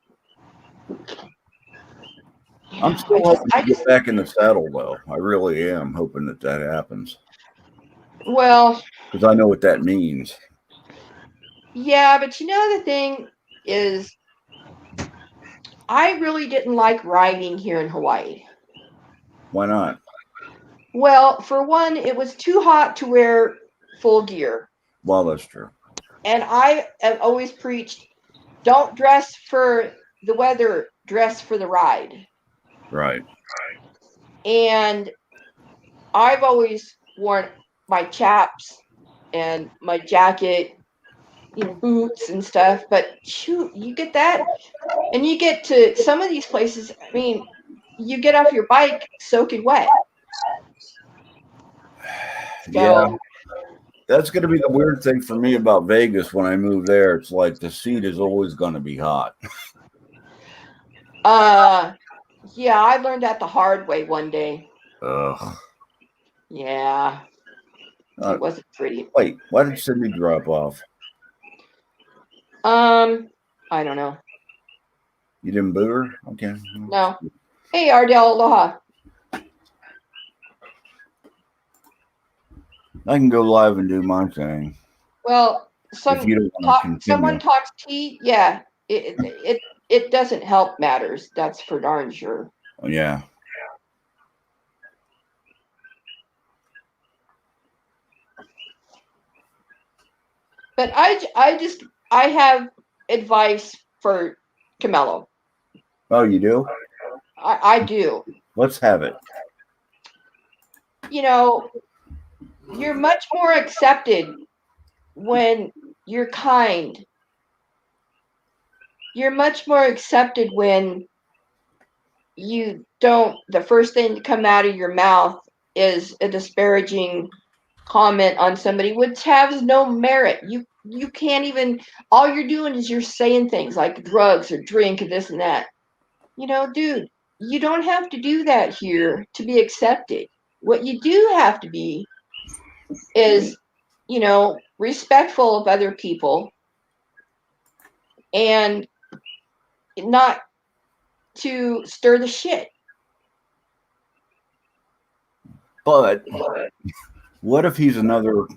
I'm still hoping I to just, get back in the saddle, though. I really am hoping that that happens well, because I know what that means. yeah, but the thing is, I really didn't like riding here in Hawaii. Why not? Well, for one, it was too hot to wear full gear. Well, that's true. And I have always preached, don't dress for the weather, dress for the ride. Right. And I've always worn my chaps and my jacket, boots and stuff. But shoot, you get that, and you get to some of these places. I mean, you get off your bike soaking wet. Yeah. So, That's going to be the weird thing for me about Vegas when I move there. It's like the seat is always going to be hot. yeah, I learned that the hard way one day. Ugh. Yeah, Uh, it wasn't pretty. wait, why did Cindy drop off? I don't know. You didn't boot her? Okay. No. Hey, Ardell, aloha. I can go live and do my thing Well, if you don't want to someone continue. talks tea. Yeah, it doesn't help matters. That's for darn sure. Oh, yeah. But I have advice for Camillo. Oh, you do? I do. Let's have it. You're much more accepted when you're kind. You're much more accepted when you don't, the first thing to come out of your mouth is a disparaging comment on somebody which has no merit. You can't even, all you're doing is you're saying things like drugs or drink and this and that. Dude, you don't have to do that here to be accepted. What you do have to be is, respectful of other people and not to stir the shit. But what if he's another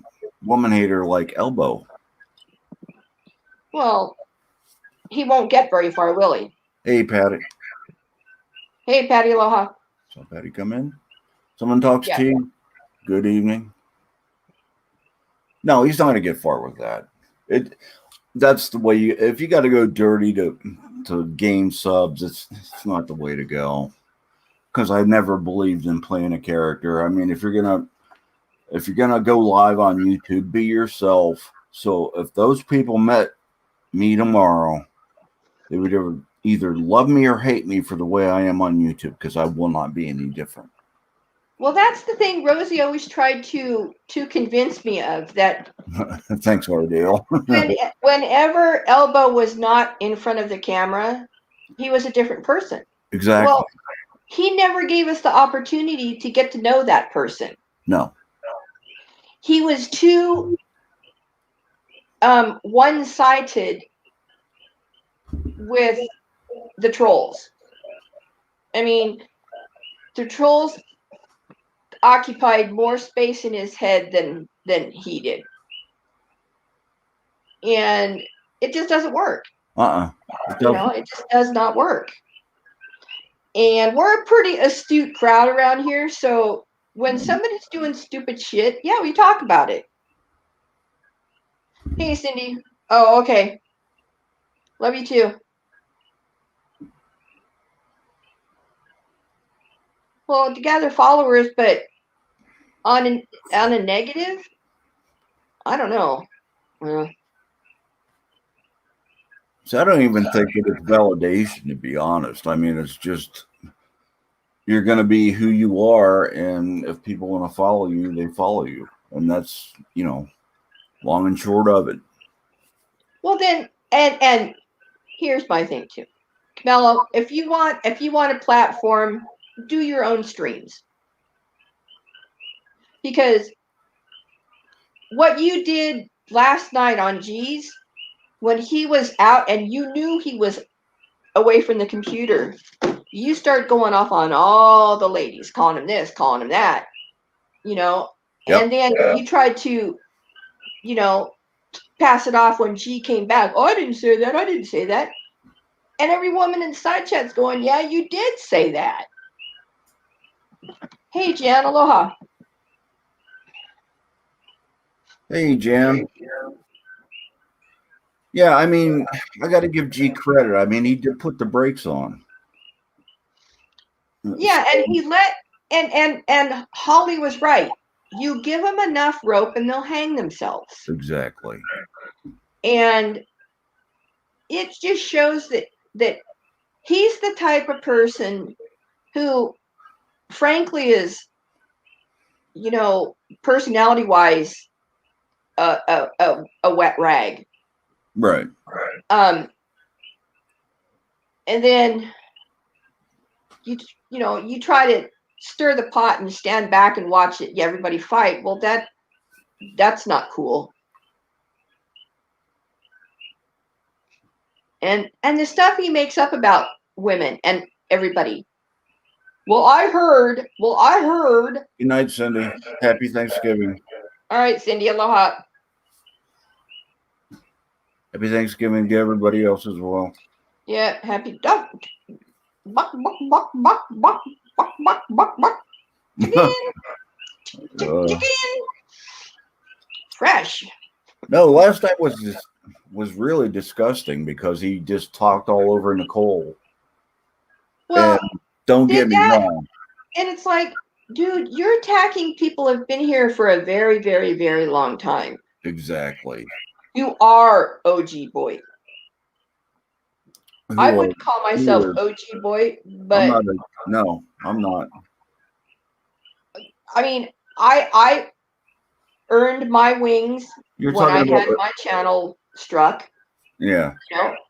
woman hater like Elbow? Well, he won't get very far, will he? Hey, Patty. Hey, Patty, aloha. So, Patty, come in. Someone talks Yeah. to you. Good evening. No, he's not going to get far with that. That's the way you. If you got to go dirty to gain subs, it's not the way to go. Because I never believed in playing a character. I mean, if you're gonna go live on YouTube, be yourself. So if those people met me tomorrow, they would either love me or hate me for the way I am on YouTube, because I will not be any different. Well, that's the thing Rosie always tried to convince me of, that Thanks, Ardale. whenever Elbow was not in front of the camera, he was a different person. Exactly. Well, he never gave us the opportunity to get to know that person. No. He was too one-sided with the trolls. I mean, the trolls occupied more space in his head than he did. And it just doesn't work. It just does not work. And we're a pretty astute crowd around here, so when somebody's doing stupid shit, yeah, we talk about it. Hey, Cindy. Oh, okay. Love you too. Well, to gather followers, but on a negative, I don't know. So I don't even think it's validation, to be honest. I mean, it's just, you're going to be who you are, and if people want to follow you, they follow you, and that's long and short of it. Well, then, and here's my thing too, Camillo. If you want a platform, do your own streams, because what you did last night on G's, when he was out and you knew he was away from the computer, you start going off on all the ladies, calling him this, calling him that, Yep. and then you tried to, pass it off when G came back. Oh, I didn't say that. I didn't say that. And every woman in the side chat's going, yeah, you did say that. Hey, Jan, aloha. Hey, Jan. Yeah, I mean, I got to give G credit. I mean, he did put the brakes on. Yeah, and he and Holly was right. You give them enough rope and they'll hang themselves. Exactly. And it just shows that he's the type of person who, frankly, is, personality wise, a wet rag. Right. And then you try to stir the pot and stand back and watch it. Yeah, everybody fight. Well, that's not cool. And the stuff he makes up about women and everybody. Well, I heard. Good night, Cindy. Happy Thanksgiving. All right, Cindy, aloha. Happy Thanksgiving to everybody else as well. Yeah, happy duck. Buck, buck, buck, buck, buck, buck, buck, buck, buck. Chicken. Chicken. Fresh. No, last night was really disgusting because he just talked all over Nicole. Well, and don't get me wrong. And it's like, dude, you're attacking people who have been here for a very, very, very long time. Exactly. You are OG boy. I wouldn't call myself OG boy, but I'm not. I mean, I earned my wings when I had my channel struck. Yeah.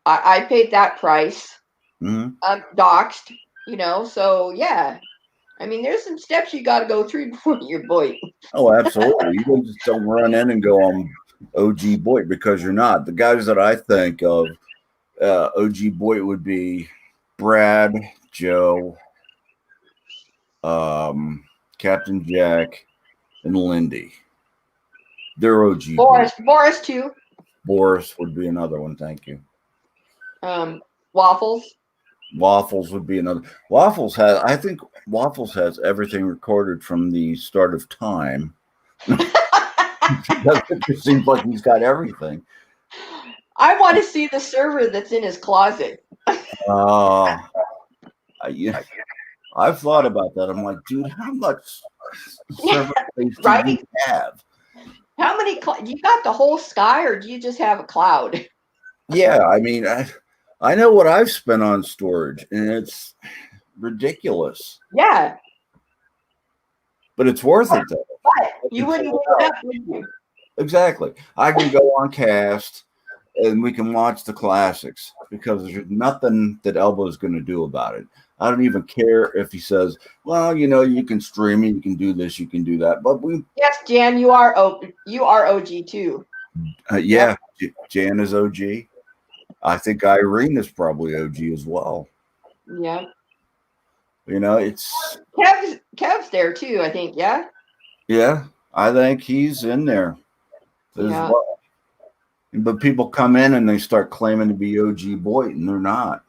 I paid that price. Mm-hmm. Doxed. So yeah. I mean, there's some steps you got to go through before you're boy. Oh, absolutely. You just don't run in and go on OG boy because you're not. The guys that I think of OG boy would be Brad, Joe, Captain Jack, and Lindy. They're OG. Boris too. Boris would be another one. Thank you. Waffles. Waffles would be another. I think Waffles has everything recorded from the start of time. It seems like he's got everything. I want to see the server that's in his closet. I've thought about that. I'm like, dude, how much server space do you have? How many? You got the whole sky, or do you just have a cloud? Yeah, I mean, I know what I've spent on storage, and it's ridiculous. Yeah. But it's worth it, though. But you wouldn't give it up, would you? Exactly. I can go on Cast, and we can watch the classics, because there's nothing that Elbo's going to do about it. I don't even care if he says, well, you can stream it, you can do this, you can do that. But yes, Jan, you are OG too. Yeah, Jan is OG. I think Irene is probably OG as well. Yeah. It's Kev's there too, I think. Yeah. Yeah, I think he's in there as well. But people come in and they start claiming to be OG Boyd, and they're not.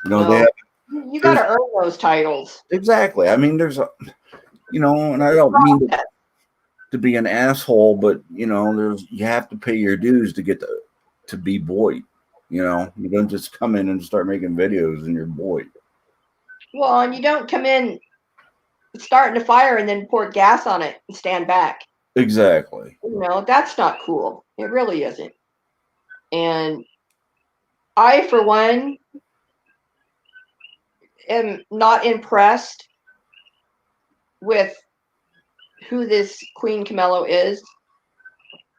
You got to earn those titles. Exactly. I mean, there's and I don't mean to be an asshole, but you have to pay your dues to get to be Boyd. You don't just come in and start making videos and you're Boyd. Well, and you don't come in starting a fire and then pour gas on it and stand back. Exactly. That's not cool. It really isn't. And I, for one, am not impressed with who this Queen Camillo is.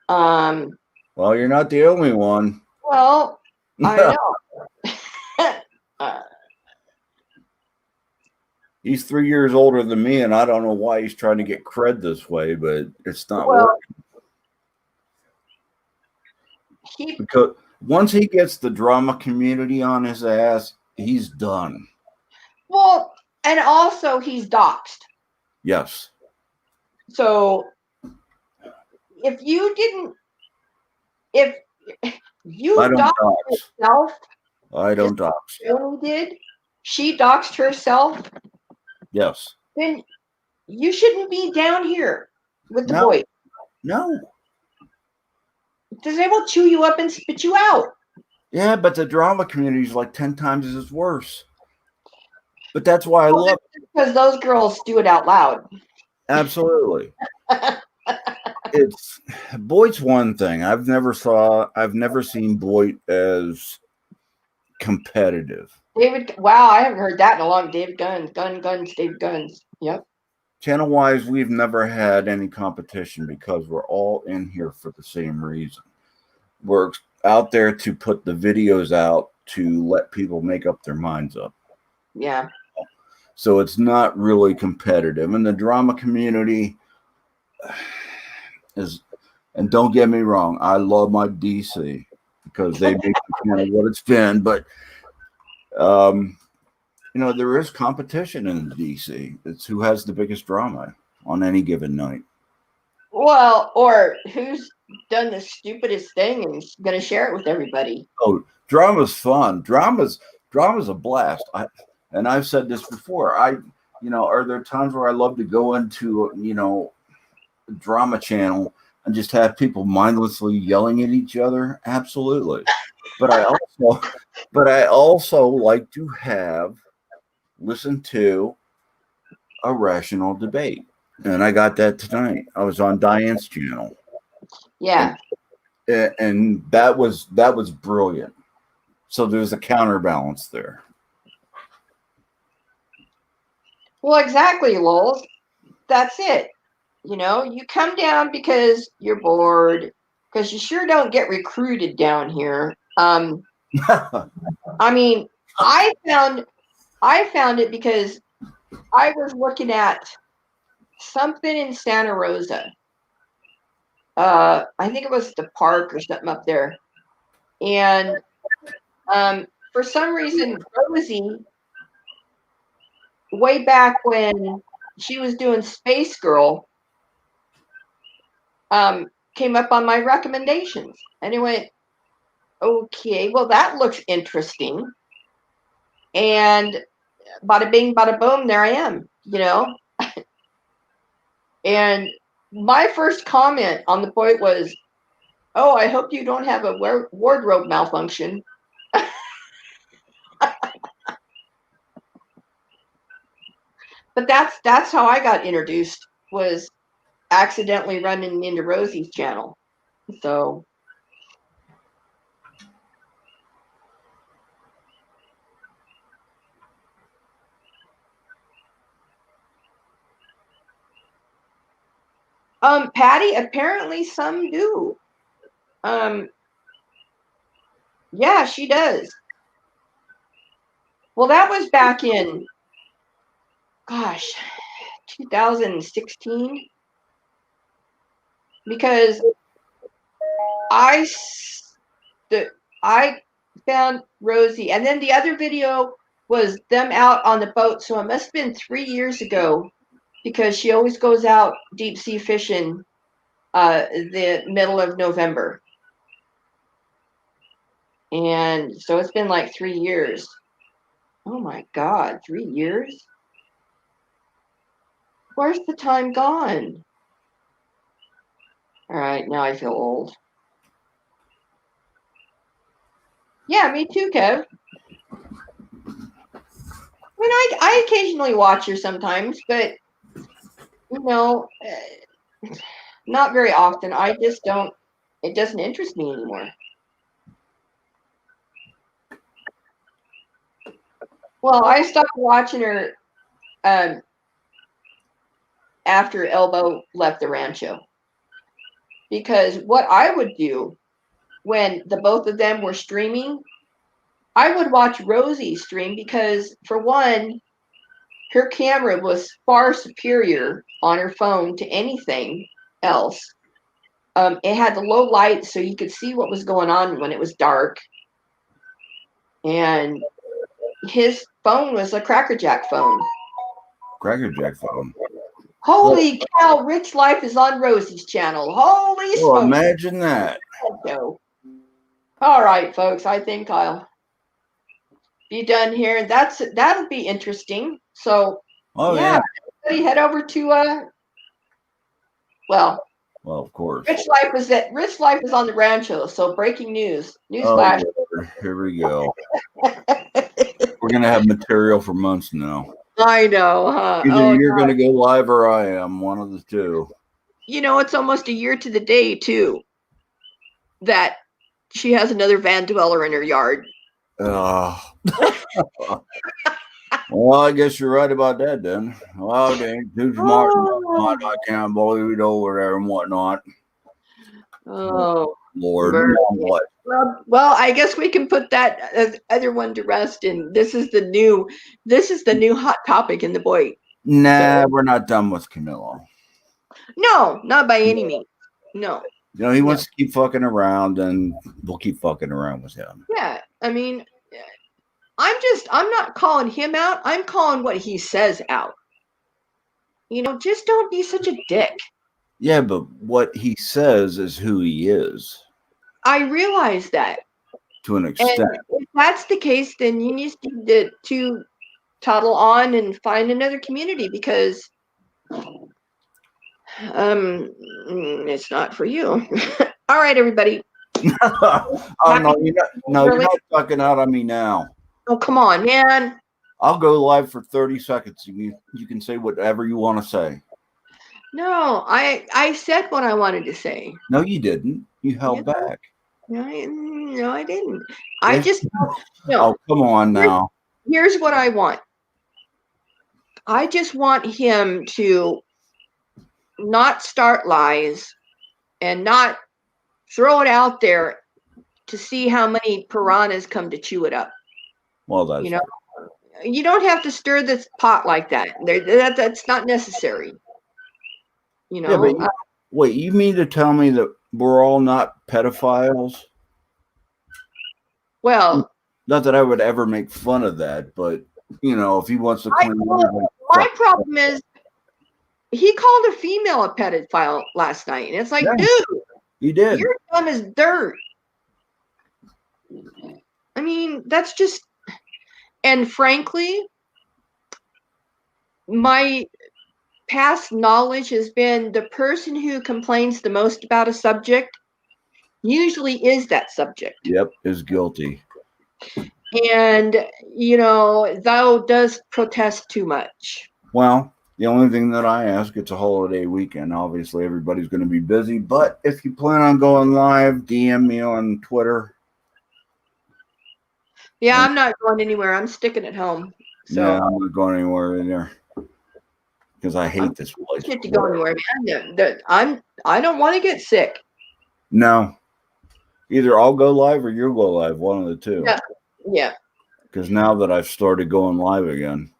Well, you're not the only one. Well, I know. He's 3 years older than me, and I don't know why he's trying to get cred this way, but it's not Well, working. he Because once he gets the drama community on his ass, he's done. well, and also he's doxxed. Yes. So if you didn't, if you I don't doxed dox. yourself, I don't dox. Tony did, she doxed herself, Yes. then you shouldn't be down here with the No. boy. No. Because they will chew you up and spit you out. Yeah, but the drama community is like 10 times as worse. But that's why I love it. Because those girls do it out loud. Absolutely. It's Boyd's one thing. I've never seen Boyd as competitive. David, wow, I haven't heard that in a long. David Guns, David Guns. Yep. Channel wise, we've never had any competition because we're all in here for the same reason. We're out there to put the videos out to let people make up their minds up. Yeah. So it's not really competitive. And the drama community is, and don't get me wrong, I love my DC because they make the channel what it's been, but there is competition in DC. It's who has the biggest drama on any given night. Well, or who's done the stupidest thing and is going to share it with everybody. Oh, drama's fun. Drama's a blast. I've said this before. Are there times where I love to go into a drama channel and just have people mindlessly yelling at each other? Absolutely. But I also like to listen to a rational debate. And I got that tonight. I was on Diane's channel. Yeah. And that was brilliant. So there's a counterbalance there. Well, exactly, Lowell. That's it. You come down because you're bored, because you sure don't get recruited down here. I mean, I found it because I was looking at something in Santa Rosa. I think it was the park or something up there. And for some reason, Rosie, way back when she was doing Space Girl, came up on my recommendations. And it went, okay, well, that looks interesting. And bada bing, bada boom, there I am, And my first comment on the point was, oh, I hope you don't have a wardrobe malfunction. But that's how I got introduced, was accidentally running into Rosie's channel. So Patty, apparently some do. Yeah, she does. Well, that was back in, gosh, 2016, because I found Rosie, and then the other video was them out on the boat, so it must have been 3 years ago, because she always goes out deep sea fishing the middle of November. And so it's been like 3 years. Oh my God, 3 years? Where's the time gone? All right, now I feel old. Yeah, me too, Kev. I mean, I occasionally watch her sometimes, but not very often. I just don't. It doesn't interest me anymore. Well, I stopped watching her after Elbow left the Rancho, because what I would do when the both of them were streaming, I would watch Rosie stream because, for one, her camera was far superior on her phone to anything else. It had the low light, so you could see what was going on when it was dark. And his phone was a Cracker Jack phone. Cracker Jack phone. Holy cow, Rich Life is on Rosie's channel. Holy Well, smokes. imagine that. All right, folks, I think I'll be done here. That'll be interesting. So, yeah. Everybody head over to well, of course. Rich Life is on the Rancho. So, breaking news. Newsflash. Oh, here we go. We're gonna have material for months now. I know, huh? Either you're gonna go live or I am. One of the two. You know, it's almost a year to the day too that she has another van dweller in her yard. Well, I guess you're right about that then. Well, dang, too smart. I can't believe it over there and whatnot. Oh, Lord. What? Well, I guess we can put that other one to rest. And this is the new hot topic in the boy. Nah, we're not done with Camillo. No, not by any means. No. You know, he wants to keep fucking around, and we'll keep fucking around with him. Yeah, I mean, I'm not calling him out. I'm calling what he says out. You know, just don't be such a dick. Yeah, but what he says is who he is. I realize that. To an extent. And if that's the case, then you need to toddle on and find another community, because it's not for you. All right, everybody. Oh, you're not fucking out on me now. Oh, come on, man. I'll go live for 30 seconds. You can say whatever you want to say. No, I said what I wanted to say. No, you didn't. You held back. No, I didn't. I just no. Oh, come on now. Here's what I want. I just want him to not start lies and not throw it out there to see how many piranhas come to chew it up. Well, that's you don't have to stir this pot like that. That's not necessary. You know. Yeah, but wait, you mean to tell me that we're all not pedophiles? Well, not that I would ever make fun of that, but you know, if he wants to claim my problem is he called a female a pedophile last night, and it's like, dude, he did. You're dumb as dirt. I mean, that's just, and frankly, my past knowledge has been the person who complains the most about a subject usually is that subject. Yep, is guilty. And, you know, thou does protest too much. Well, the only thing that I ask, it's a holiday weekend. Obviously, everybody's going to be busy. But if you plan on going live, DM me on Twitter. Yeah, I'm not going anywhere. I'm sticking at home. So. Yeah, I'm not going anywhere either. Because I hate this place. Get to go anywhere, man. I don't want to get sick. No. Either I'll go live or you'll go live. One of the two. Yeah. Because now that I've started going live again.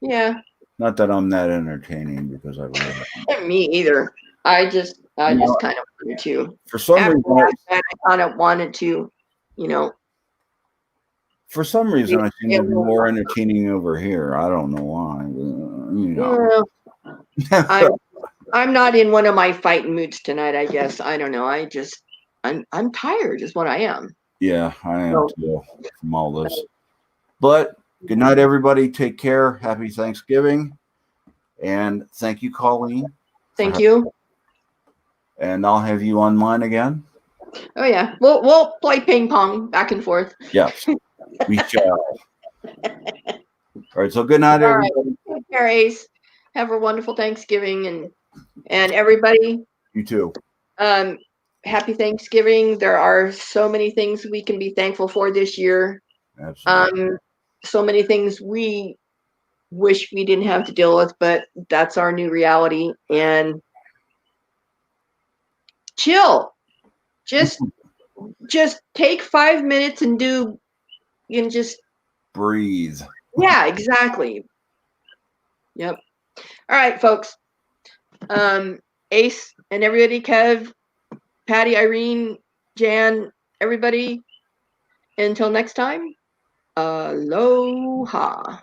Yeah. Not that I'm that entertaining, because I really me either. I just kind of wanted to. For some reason, I kind of wanted to, you know. For some reason, I seem to be more entertaining over here. I don't know why. You know. I'm not in one of my fighting moods tonight, I guess. I don't know. I'm tired is what I am. Yeah, I am too from all this. But good night, everybody. Take care. Happy Thanksgiving. And thank you, Colleen. Thank you. And I'll have you on mine again. Oh, yeah. We'll play ping pong back and forth. Yes, we shall. All right. So good night, everybody. Right. Take care, Ace. Have a wonderful Thanksgiving. And everybody. You too. Happy Thanksgiving. There are so many things we can be thankful for this year. Absolutely. so many things we wish we didn't have to deal with, but that's our new reality. And chill. Just take 5 minutes and do, and just Breathe. yeah, exactly. Yep. All right, folks. Ace and everybody, Kev, Patty, Irene, Jan, everybody. Until next time, aloha.